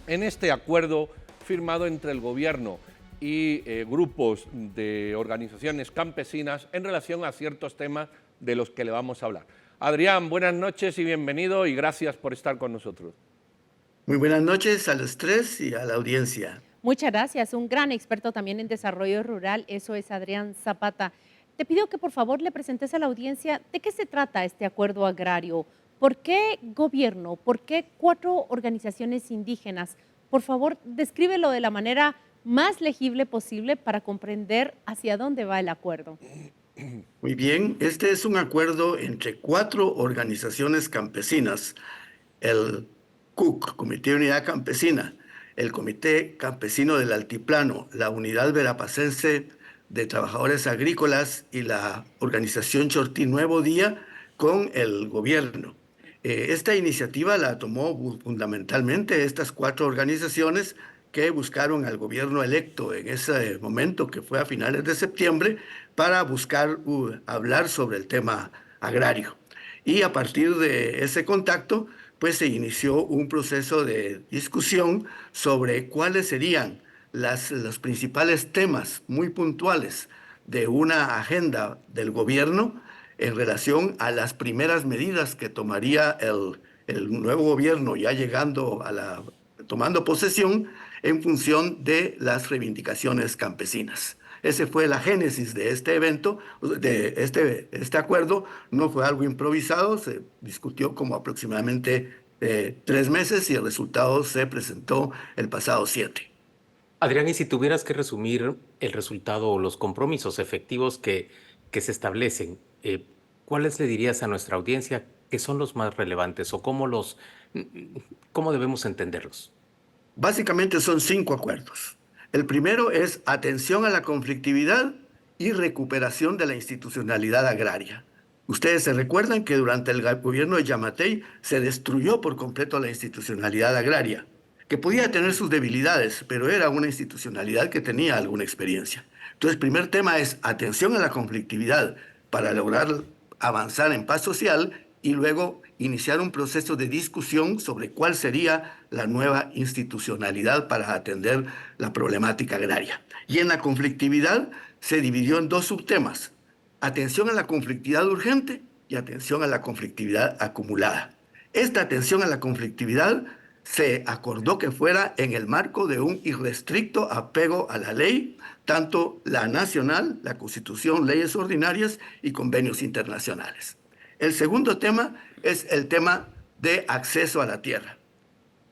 en este acuerdo firmado entre el Gobierno y grupos de organizaciones campesinas en relación a ciertos temas de los que le vamos a hablar. Adrián, buenas noches y bienvenido y gracias por estar con nosotros. Muy buenas noches a los tres y a la audiencia. Muchas gracias. Un gran experto también en desarrollo rural. Eso es Adrián Zapata. Te pido que por favor le presentes a la audiencia de qué se trata este acuerdo agrario. ¿Por qué gobierno? ¿Por qué 4 organizaciones indígenas? Por favor, descríbelo de la manera más legible posible para comprender hacia dónde va el acuerdo. Muy bien, este es un acuerdo entre 4 organizaciones campesinas, el CUC, Comité de Unidad Campesina, el Comité Campesino del Altiplano, la Unidad Verapacense de Trabajadores Agrícolas y la organización Chortí Nuevo Día con el gobierno. Esta iniciativa la tomó fundamentalmente estas 4 organizaciones que buscaron al gobierno electo en ese momento, que fue a finales de septiembre, para buscar hablar sobre el tema agrario. Y a partir de ese contacto, pues se inició un proceso de discusión sobre cuáles serían los principales temas muy puntuales de una agenda del gobierno en relación a las primeras medidas que tomaría el nuevo gobierno ya llegando tomando posesión en función de las reivindicaciones campesinas. Ese fue la génesis de este evento, de este acuerdo. No fue algo improvisado, se discutió como aproximadamente 3 meses y el resultado se presentó el pasado 7. Adrián, y si tuvieras que resumir el resultado o los compromisos efectivos que se establecen, ¿cuáles le dirías a nuestra audiencia que son los más relevantes o cómo debemos entenderlos? Básicamente son 5 acuerdos. El primero es atención a la conflictividad y recuperación de la institucionalidad agraria. Ustedes se recuerdan que durante el gobierno de Yamatei se destruyó por completo la institucionalidad agraria, que podía tener sus debilidades, pero era una institucionalidad que tenía alguna experiencia. Entonces, el primer tema es atención a la conflictividad para lograr avanzar en paz social y luego iniciar un proceso de discusión sobre cuál sería la nueva institucionalidad para atender la problemática agraria. Y en la conflictividad se dividió en 2 subtemas: atención a la conflictividad urgente y atención a la conflictividad acumulada. Esta atención a la conflictividad se acordó que fuera en el marco de un irrestricto apego a la ley, tanto la nacional, la Constitución, leyes ordinarias y convenios internacionales. El segundo tema es el tema de acceso a la tierra,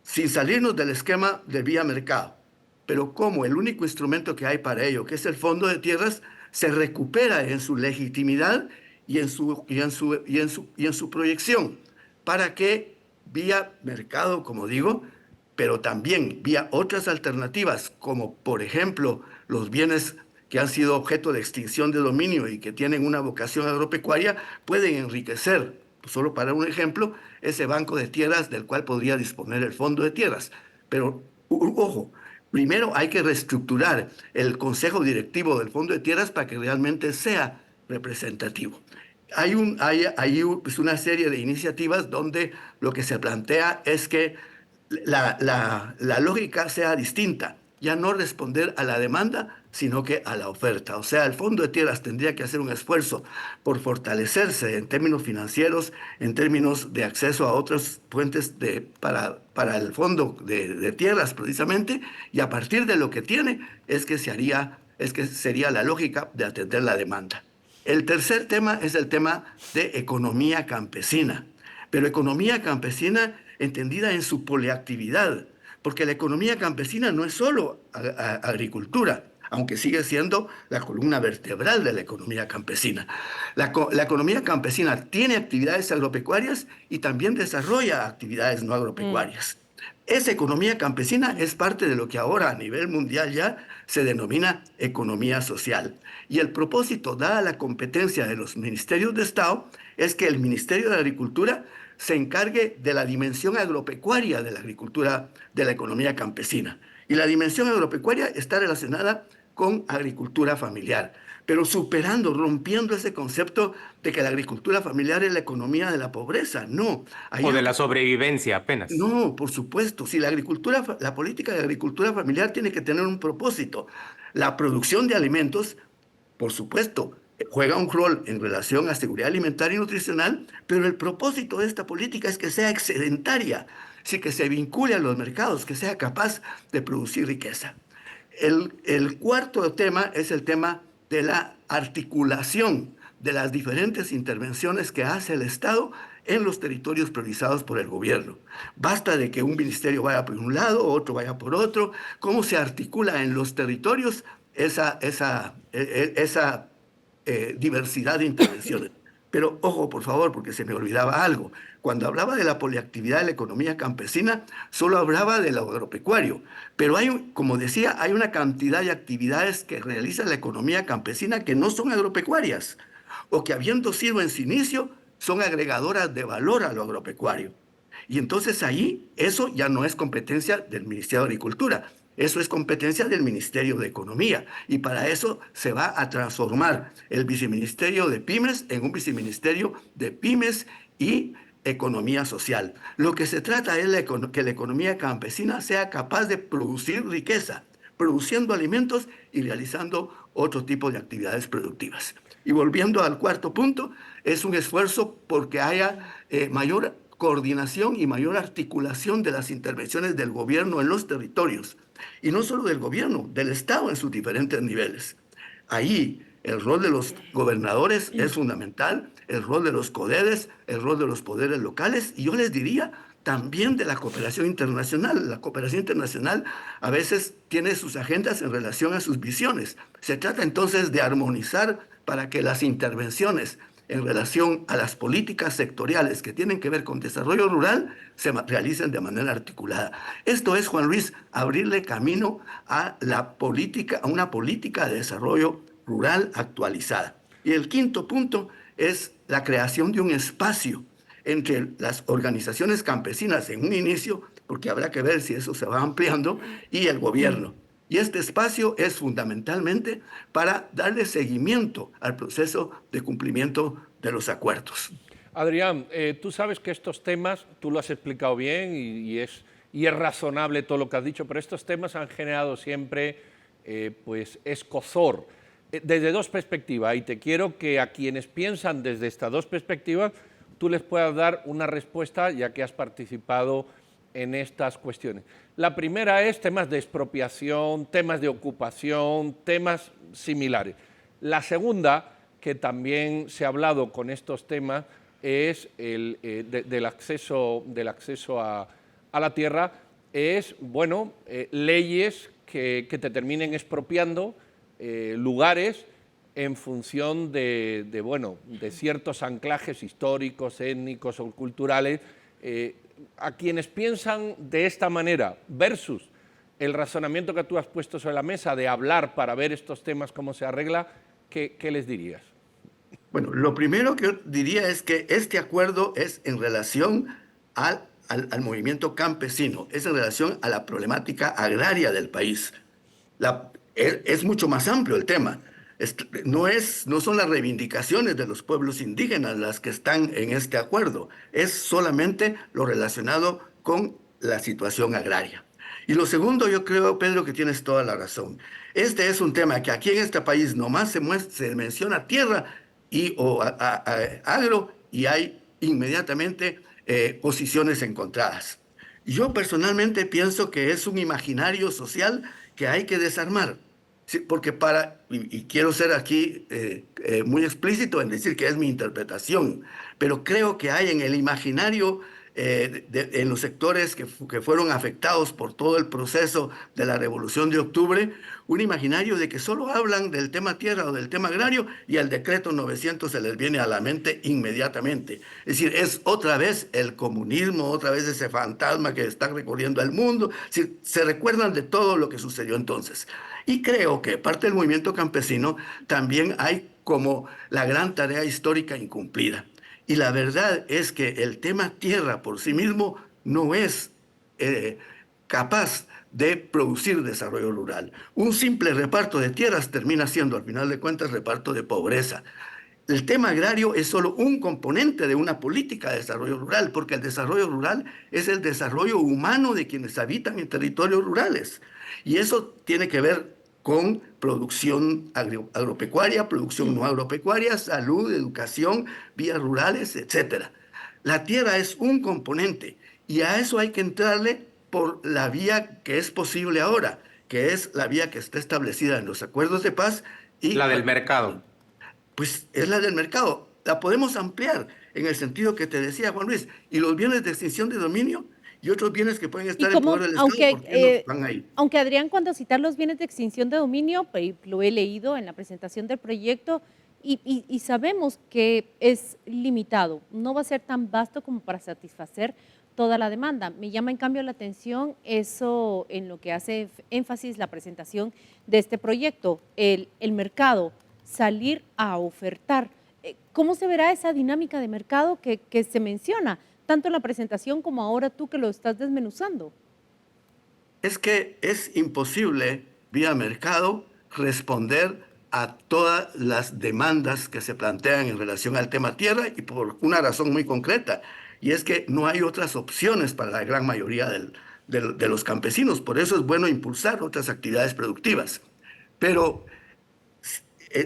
sin salirnos del esquema de vía mercado, pero como el único instrumento que hay para ello, que es el Fondo de Tierras, se recupera en su legitimidad y en su proyección, para que vía mercado, como digo, pero también vía otras alternativas, como por ejemplo los bienes que han sido objeto de extinción de dominio y que tienen una vocación agropecuaria, pueden enriquecer, solo para un ejemplo, ese banco de tierras del cual podría disponer el Fondo de Tierras. Pero, ojo, primero hay que reestructurar el consejo directivo del Fondo de Tierras para que realmente sea representativo. Hay pues, una serie de iniciativas donde lo que se plantea es que la lógica sea distinta, ya no responder a la demanda, sino que a la oferta. O sea, el Fondo de Tierras tendría que hacer un esfuerzo por fortalecerse en términos financieros, en términos de acceso a otras fuentes para el Fondo de Tierras precisamente, y a partir de lo que tiene es que sería la lógica de atender la demanda. El tercer tema es el tema de economía campesina, pero economía campesina entendida en su poliactividad, porque la economía campesina no es solo agricultura, aunque sigue siendo la columna vertebral de la economía campesina. La economía campesina tiene actividades agropecuarias y también desarrolla actividades no agropecuarias. Esa economía campesina es parte de lo que ahora a nivel mundial ya se denomina economía social. Y el propósito, dada la competencia de los ministerios de Estado, es que el Ministerio de Agricultura se encargue de la dimensión agropecuaria de la agricultura, de la economía campesina. Y la dimensión agropecuaria está relacionada con agricultura familiar, pero superando, rompiendo ese concepto de que la agricultura familiar es la economía de la pobreza. No. O de la sobrevivencia apenas. No, por supuesto. Si la política de agricultura familiar tiene que tener un propósito. La producción de alimentos, por supuesto, juega un rol en relación a seguridad alimentaria y nutricional, pero el propósito de esta política es que sea excedentaria, sí, que se vincule a los mercados, que sea capaz de producir riqueza. El cuarto tema es el tema de la articulación de las diferentes intervenciones que hace el Estado en los territorios priorizados por el gobierno. Basta de que un ministerio vaya por un lado, otro vaya por otro. ¿Cómo se articula en los territorios esa diversidad de intervenciones? Pero ojo, por favor, porque se me olvidaba algo. Cuando hablaba de la poliactividad de la economía campesina, solo hablaba de lo agropecuario. Pero como decía, hay una cantidad de actividades que realiza la economía campesina que no son agropecuarias, o que habiendo sido en su inicio, son agregadoras de valor a lo agropecuario. Y entonces ahí eso ya no es competencia del Ministerio de Agricultura, eso es competencia del Ministerio de Economía. Y para eso se va a transformar el Viceministerio de Pymes en un Viceministerio de Pymes y Economía Social. Lo que se trata es que la economía campesina sea capaz de producir riqueza, produciendo alimentos y realizando otro tipo de actividades productivas. Y volviendo al cuarto punto, es un esfuerzo porque haya mayor coordinación y mayor articulación de las intervenciones del gobierno en los territorios. Y no solo del gobierno, del Estado en sus diferentes niveles. Ahí el rol de los gobernadores es fundamental, el rol de los CODEDES, el rol de los poderes locales, y yo les diría también de la cooperación internacional. La cooperación internacional a veces tiene sus agendas en relación a sus visiones. Se trata entonces de armonizar para que las intervenciones en relación a las políticas sectoriales que tienen que ver con desarrollo rural se realicen de manera articulada. Esto es, Juan Luis, abrirle camino a una política de desarrollo rural actualizada. Y el quinto punto es la creación de un espacio entre las organizaciones campesinas en un inicio, porque habrá que ver si eso se va ampliando, y el gobierno. Y este espacio es fundamentalmente para darle seguimiento al proceso de cumplimiento de los acuerdos. Adrián, tú sabes que estos temas, tú lo has explicado bien y es razonable todo lo que has dicho, pero estos temas han generado siempre pues escozor desde dos perspectivas, y te quiero que a quienes piensan desde estas dos perspectivas tú les puedas dar una respuesta, ya que has participado en estas cuestiones. La primera es temas de expropiación, temas de ocupación, temas similares. La segunda, que también se ha hablado con estos temas, es del acceso a la tierra, es, bueno, leyes que te terminen expropiando lugares en función de ciertos anclajes históricos, étnicos o culturales. A quienes piensan de esta manera versus el razonamiento que tú has puesto sobre la mesa de hablar para ver estos temas, cómo se arregla, ¿qué les dirías? Bueno, lo primero que yo diría es que este acuerdo es en relación al movimiento campesino, es en relación a la problemática agraria del país. Es mucho más amplio el tema. No son las reivindicaciones de los pueblos indígenas las que están en este acuerdo, es solamente lo relacionado con la situación agraria. Y lo segundo, yo creo, Pedro, que tienes toda la razón. Este es un tema que aquí en este país nomás se menciona tierra o agro y hay inmediatamente posiciones encontradas. Yo personalmente pienso que es un imaginario social que hay que desarmar. Sí, porque y quiero ser aquí muy explícito en decir que es mi interpretación, pero creo que hay en el imaginario, en los sectores que fueron afectados por todo el proceso de la Revolución de Octubre, un imaginario de que solo hablan del tema tierra o del tema agrario y el decreto 900 se les viene a la mente inmediatamente. Es decir, es otra vez el comunismo, otra vez ese fantasma que está recorriendo el mundo. Es decir, se recuerdan de todo lo que sucedió entonces. Y creo que parte del movimiento campesino también hay como la gran tarea histórica incumplida. Y la verdad es que el tema tierra por sí mismo no es capaz de producir desarrollo rural. Un simple reparto de tierras termina siendo, al final de cuentas, reparto de pobreza. El tema agrario es solo un componente de una política de desarrollo rural, porque el desarrollo rural es el desarrollo humano de quienes habitan en territorios rurales. Y eso tiene que ver con producción agropecuaria, producción no agropecuaria, salud, educación, vías rurales, etcétera. La tierra es un componente y a eso hay que entrarle por la vía que es posible ahora, que es la vía que está establecida en los acuerdos de paz y La del mercado. pues es la del mercado. La podemos ampliar en el sentido que te decía Juan Luis, y los bienes de extinción de dominio y otros bienes que pueden estar en poder del Estado, ¿por qué no van ahí? Aunque Adrián, cuando citar los bienes de extinción de dominio, lo he leído en la presentación del proyecto y sabemos que es limitado, no va a ser tan vasto como para satisfacer toda la demanda. Me llama en cambio la atención eso en lo que hace énfasis la presentación de este proyecto, el mercado, salir a ofertar. ¿Cómo se verá esa dinámica de mercado que se menciona, tanto en la presentación como ahora tú que lo estás desmenuzando? Es que es imposible, vía mercado, responder a todas las demandas que se plantean en relación al tema tierra y por una razón muy concreta, y es que no hay otras opciones para la gran mayoría de los campesinos. Por eso es bueno impulsar otras actividades productivas. Pero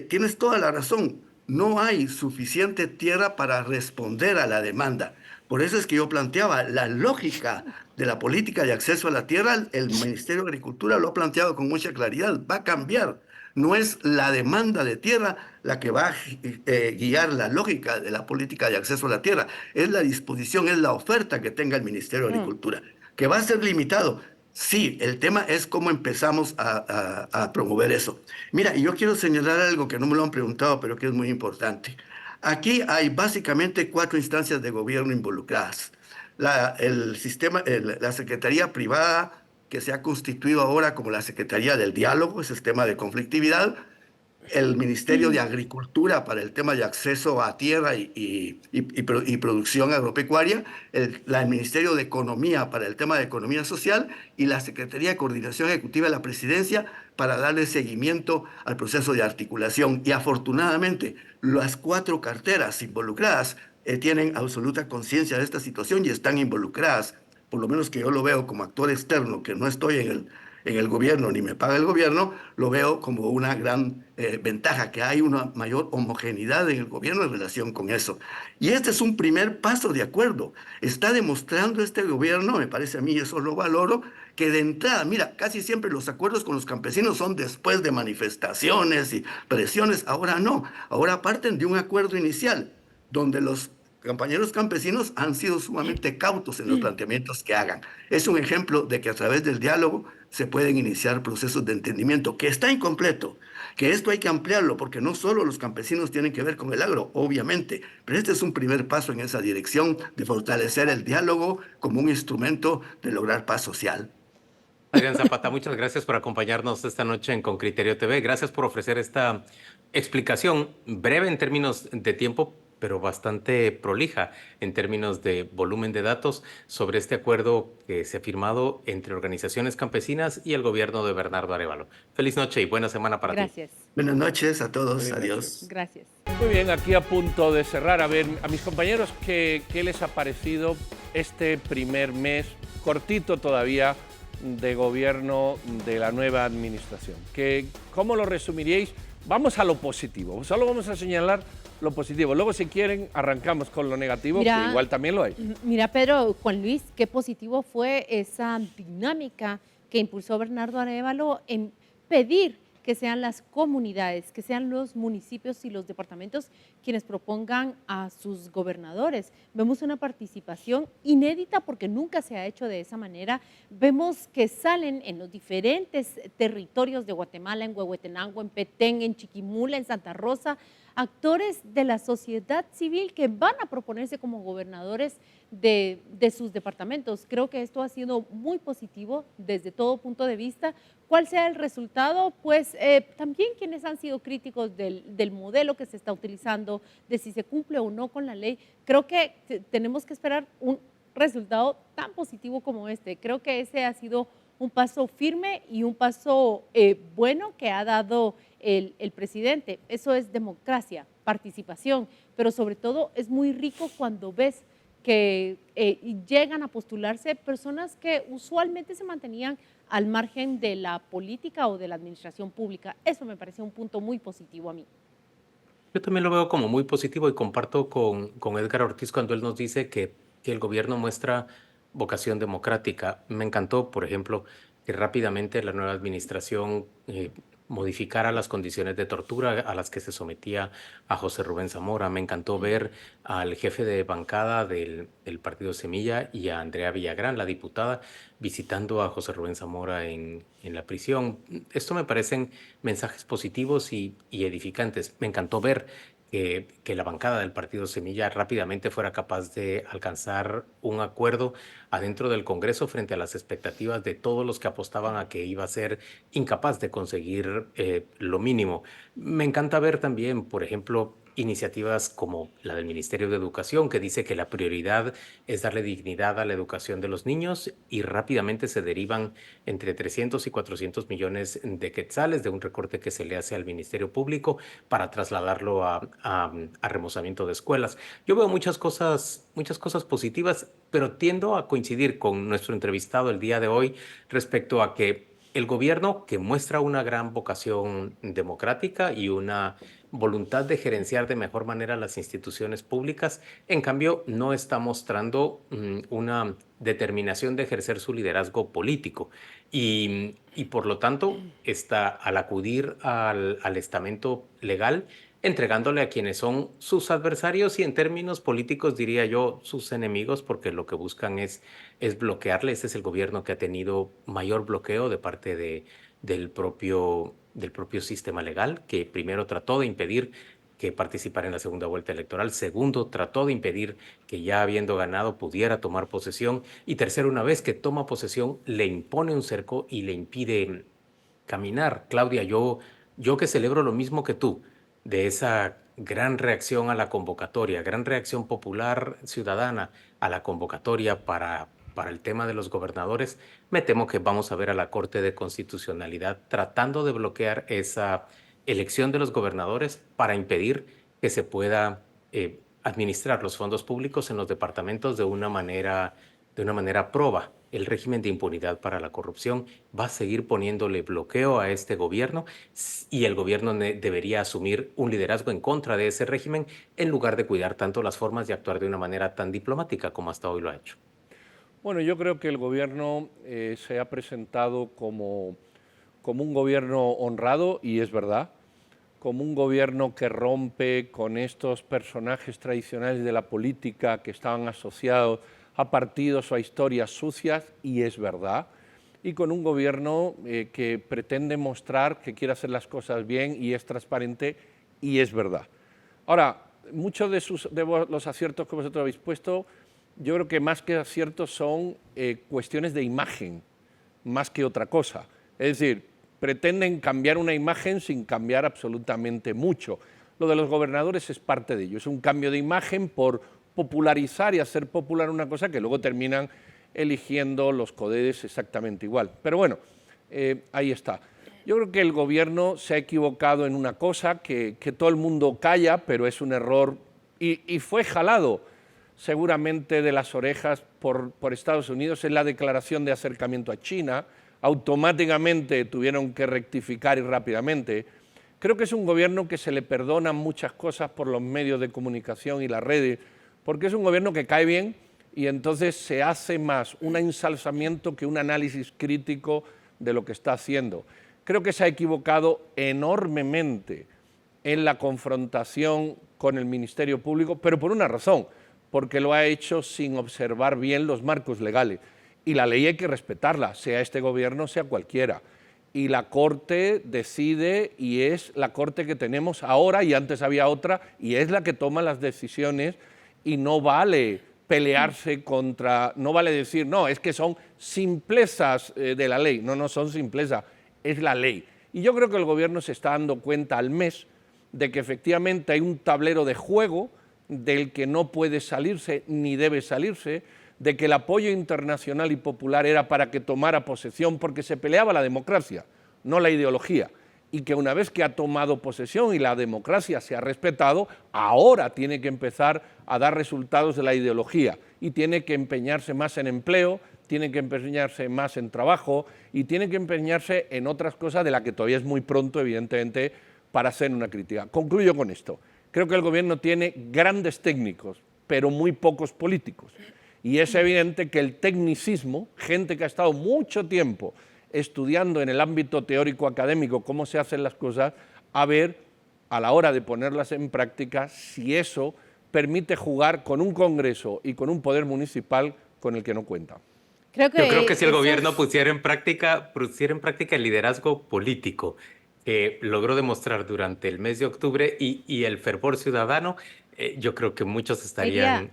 tienes toda la razón, no hay suficiente tierra para responder a la demanda. Por eso es que yo planteaba la lógica de la política de acceso a la tierra, el Ministerio de Agricultura lo ha planteado con mucha claridad, va a cambiar. No es la demanda de tierra la que va a guiar la lógica de la política de acceso a la tierra, es la disposición, es la oferta que tenga el Ministerio de Agricultura, que va a ser limitado. Sí, el tema es cómo empezamos a promover eso. Mira, y yo quiero señalar algo que no me lo han preguntado, pero que es muy importante. Aquí hay básicamente 4 instancias de gobierno involucradas. La Secretaría Privada, que se ha constituido ahora como la Secretaría del Diálogo, ese es tema de conflictividad, el Ministerio de Agricultura para el tema de acceso a tierra y producción agropecuaria, el Ministerio de Economía para el tema de economía social y la Secretaría de Coordinación Ejecutiva de la Presidencia para darle seguimiento al proceso de articulación. Y afortunadamente, las 4 carteras involucradas tienen absoluta conciencia de esta situación y están involucradas, por lo menos que yo lo veo como actor externo, que no estoy en el gobierno ni me paga el gobierno, lo veo como una gran ventaja, que hay una mayor homogeneidad en el gobierno en relación con eso. Y este es un primer paso de acuerdo. Está demostrando este gobierno, me parece a mí, eso lo valoro, que de entrada, mira, casi siempre los acuerdos con los campesinos son después de manifestaciones y presiones, ahora no, ahora parten de un acuerdo inicial, donde los compañeros campesinos han sido sumamente cautos en los planteamientos que hagan. Es un ejemplo de que a través del diálogo se pueden iniciar procesos de entendimiento, que está incompleto, que esto hay que ampliarlo, porque no solo los campesinos tienen que ver con el agro, obviamente, pero este es un primer paso en esa dirección de fortalecer el diálogo como un instrumento de lograr paz social. Adrián Zapata, muchas gracias por acompañarnos esta noche en Con Criterio TV. Gracias por ofrecer esta explicación breve en términos de tiempo, pero bastante prolija en términos de volumen de datos sobre este acuerdo que se ha firmado entre organizaciones campesinas y el gobierno de Bernardo Arévalo. Feliz noche y buena semana para ti. Gracias. Buenas noches a todos. Feliz noche. Adiós. Gracias. Muy bien, aquí a punto de cerrar. A ver, a mis compañeros, ¿qué les ha parecido este primer mes, cortito todavía, de gobierno de la nueva administración? ¿Cómo lo resumiríais? Vamos a lo positivo, solo vamos a señalar lo positivo. Luego, si quieren, arrancamos con lo negativo, que igual también lo hay. Mira, Pedro, Juan Luis, qué positivo fue esa dinámica que impulsó Bernardo Arévalo en pedir que sean las comunidades, que sean los municipios y los departamentos quienes propongan a sus gobernadores. Vemos una participación inédita porque nunca se ha hecho de esa manera. Vemos que salen en los diferentes territorios de Guatemala, en Huehuetenango, en Petén, en Chiquimula, en Santa Rosa, actores de la sociedad civil que van a proponerse como gobernadores de sus departamentos. Creo que esto ha sido muy positivo desde todo punto de vista. ¿Cuál sea el resultado? Pues también quienes han sido críticos del modelo que se está utilizando, de si se cumple o no con la ley, creo que tenemos que esperar un resultado tan positivo como este. Creo que ese ha sido un paso firme y un paso bueno que ha dado el presidente. Eso es democracia, participación, pero sobre todo es muy rico cuando ves que llegan a postularse personas que usualmente se mantenían al margen de la política o de la administración pública. Eso me parece un punto muy positivo a mí. Yo también lo veo como muy positivo y comparto con Edgar Ortiz cuando él nos dice que el gobierno muestra vocación democrática. Me encantó, por ejemplo, que rápidamente la nueva administración modificara las condiciones de tortura a las que se sometía a José Rubén Zamora. Me encantó ver al jefe de bancada del Partido Semilla y a Andrea Villagrán, la diputada, visitando a José Rubén Zamora en la prisión. Esto me parecen mensajes positivos y edificantes. Me encantó ver que la bancada del Partido Semilla rápidamente fuera capaz de alcanzar un acuerdo adentro del Congreso frente a las expectativas de todos los que apostaban a que iba a ser incapaz de conseguir lo mínimo. Me encanta ver también, por ejemplo, iniciativas como la del Ministerio de Educación, que dice que la prioridad es darle dignidad a la educación de los niños y rápidamente se derivan entre 300 y 400 millones de quetzales de un recorte que se le hace al Ministerio Público para trasladarlo a remozamiento de escuelas. Yo veo muchas cosas positivas, pero tiendo a coincidir con nuestro entrevistado el día de hoy respecto a que el gobierno, que muestra una gran vocación democrática y una voluntad de gerenciar de mejor manera las instituciones públicas, en cambio no está mostrando una determinación de ejercer su liderazgo político y por lo tanto está al acudir al estamento legal entregándole a quienes son sus adversarios y en términos políticos diría yo sus enemigos porque lo que buscan es bloquearle. Este es el gobierno que ha tenido mayor bloqueo de parte del propio sistema legal, que primero trató de impedir que participara en la segunda vuelta electoral, segundo, trató de impedir que ya habiendo ganado pudiera tomar posesión y tercero, una vez que toma posesión, le impone un cerco y le impide caminar. Claudia, yo que celebro lo mismo que tú, de esa gran reacción a la convocatoria, gran reacción popular ciudadana a la convocatoria para el tema de los gobernadores, me temo que vamos a ver a la Corte de Constitucionalidad tratando de bloquear esa elección de los gobernadores para impedir que se pueda administrar los fondos públicos en los departamentos de una manera proba. El régimen de impunidad para la corrupción va a seguir poniéndole bloqueo a este gobierno y el gobierno debería asumir un liderazgo en contra de ese régimen en lugar de cuidar tanto las formas de actuar de una manera tan diplomática como hasta hoy lo ha hecho. Bueno, yo creo que el gobierno se ha presentado como un gobierno honrado, y es verdad, como un gobierno que rompe con estos personajes tradicionales de la política que estaban asociados a partidos o a historias sucias, y es verdad, y con un gobierno que pretende mostrar que quiere hacer las cosas bien y es transparente, y es verdad. Ahora, muchos de los aciertos que vosotros habéis puesto, yo creo que más que aciertos son cuestiones de imagen más que otra cosa. Es decir, pretenden cambiar una imagen sin cambiar absolutamente mucho. Lo de los gobernadores es parte de ello, es un cambio de imagen por popularizar y hacer popular una cosa que luego terminan eligiendo los CODEDES exactamente igual. Pero bueno, ahí está. Yo creo que el gobierno se ha equivocado en una cosa que todo el mundo calla, pero es un error y fue jalado seguramente de las orejas por Estados Unidos en la declaración de acercamiento a China. Automáticamente tuvieron que rectificar y rápidamente. Creo que es un gobierno que se le perdonan muchas cosas por los medios de comunicación y las redes, porque es un gobierno que cae bien y entonces se hace más un ensalzamiento que un análisis crítico de lo que está haciendo. Creo que se ha equivocado enormemente en la confrontación con el Ministerio Público, pero por una razón, porque lo ha hecho sin observar bien los marcos legales. Y la ley hay que respetarla, sea este gobierno, sea cualquiera. Y la Corte decide, y es la Corte que tenemos ahora, y antes había otra, y es la que toma las decisiones, y no vale pelearse contra, no vale decir, no, es que son simplezas de la ley. No, no son simplezas, es la ley. Y yo creo que el gobierno se está dando cuenta al mes de que efectivamente hay un tablero de juego del que no puede salirse ni debe salirse, de que el apoyo internacional y popular era para que tomara posesión porque se peleaba la democracia, no la ideología, y que una vez que ha tomado posesión y la democracia se ha respetado, ahora tiene que empezar a dar resultados de la ideología y tiene que empeñarse más en empleo, tiene que empeñarse más en trabajo y tiene que empeñarse en otras cosas de las que todavía es muy pronto, evidentemente, para hacer una crítica. Concluyo con esto. Creo que el gobierno tiene grandes técnicos, pero muy pocos políticos. Y es evidente que el tecnicismo, gente que ha estado mucho tiempo estudiando en el ámbito teórico académico cómo se hacen las cosas, a ver, a la hora de ponerlas en práctica, si eso permite jugar con un Congreso y con un poder municipal con el que no cuenta. Yo creo que si el gobierno pusiera en práctica el liderazgo político que logró demostrar durante el mes de octubre y el fervor ciudadano, yo creo que muchos estarían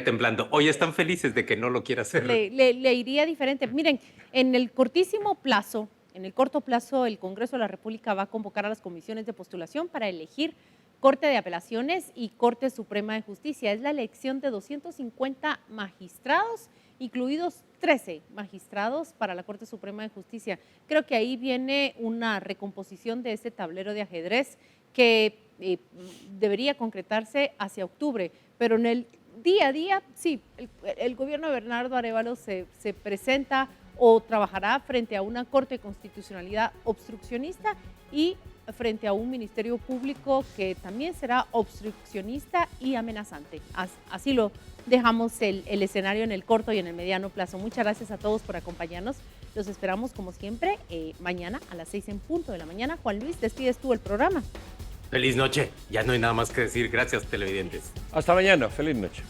temblando. Hoy están felices de que no lo quiera hacer. Le iría diferente. Miren, en el cortísimo plazo, en el corto plazo, el Congreso de la República va a convocar a las comisiones de postulación para elegir Corte de Apelaciones y Corte Suprema de Justicia. Es la elección de 250 magistrados, incluidos 13 magistrados para la Corte Suprema de Justicia. Creo que ahí viene una recomposición de ese tablero de ajedrez que debería concretarse hacia octubre, pero en el día a día, sí, el gobierno de Bernardo Arévalo se presenta o trabajará frente a una Corte de Constitucionalidad obstruccionista y frente a un Ministerio Público que también será obstruccionista y amenazante. Así lo dejamos el escenario en el corto y en el mediano plazo. Muchas gracias a todos por acompañarnos. Los esperamos como siempre mañana a las 6 en punto de la mañana. Juan Luis, despides tú el programa. Feliz noche. Ya no hay nada más que decir. Gracias, televidentes. Hasta mañana. Feliz noche.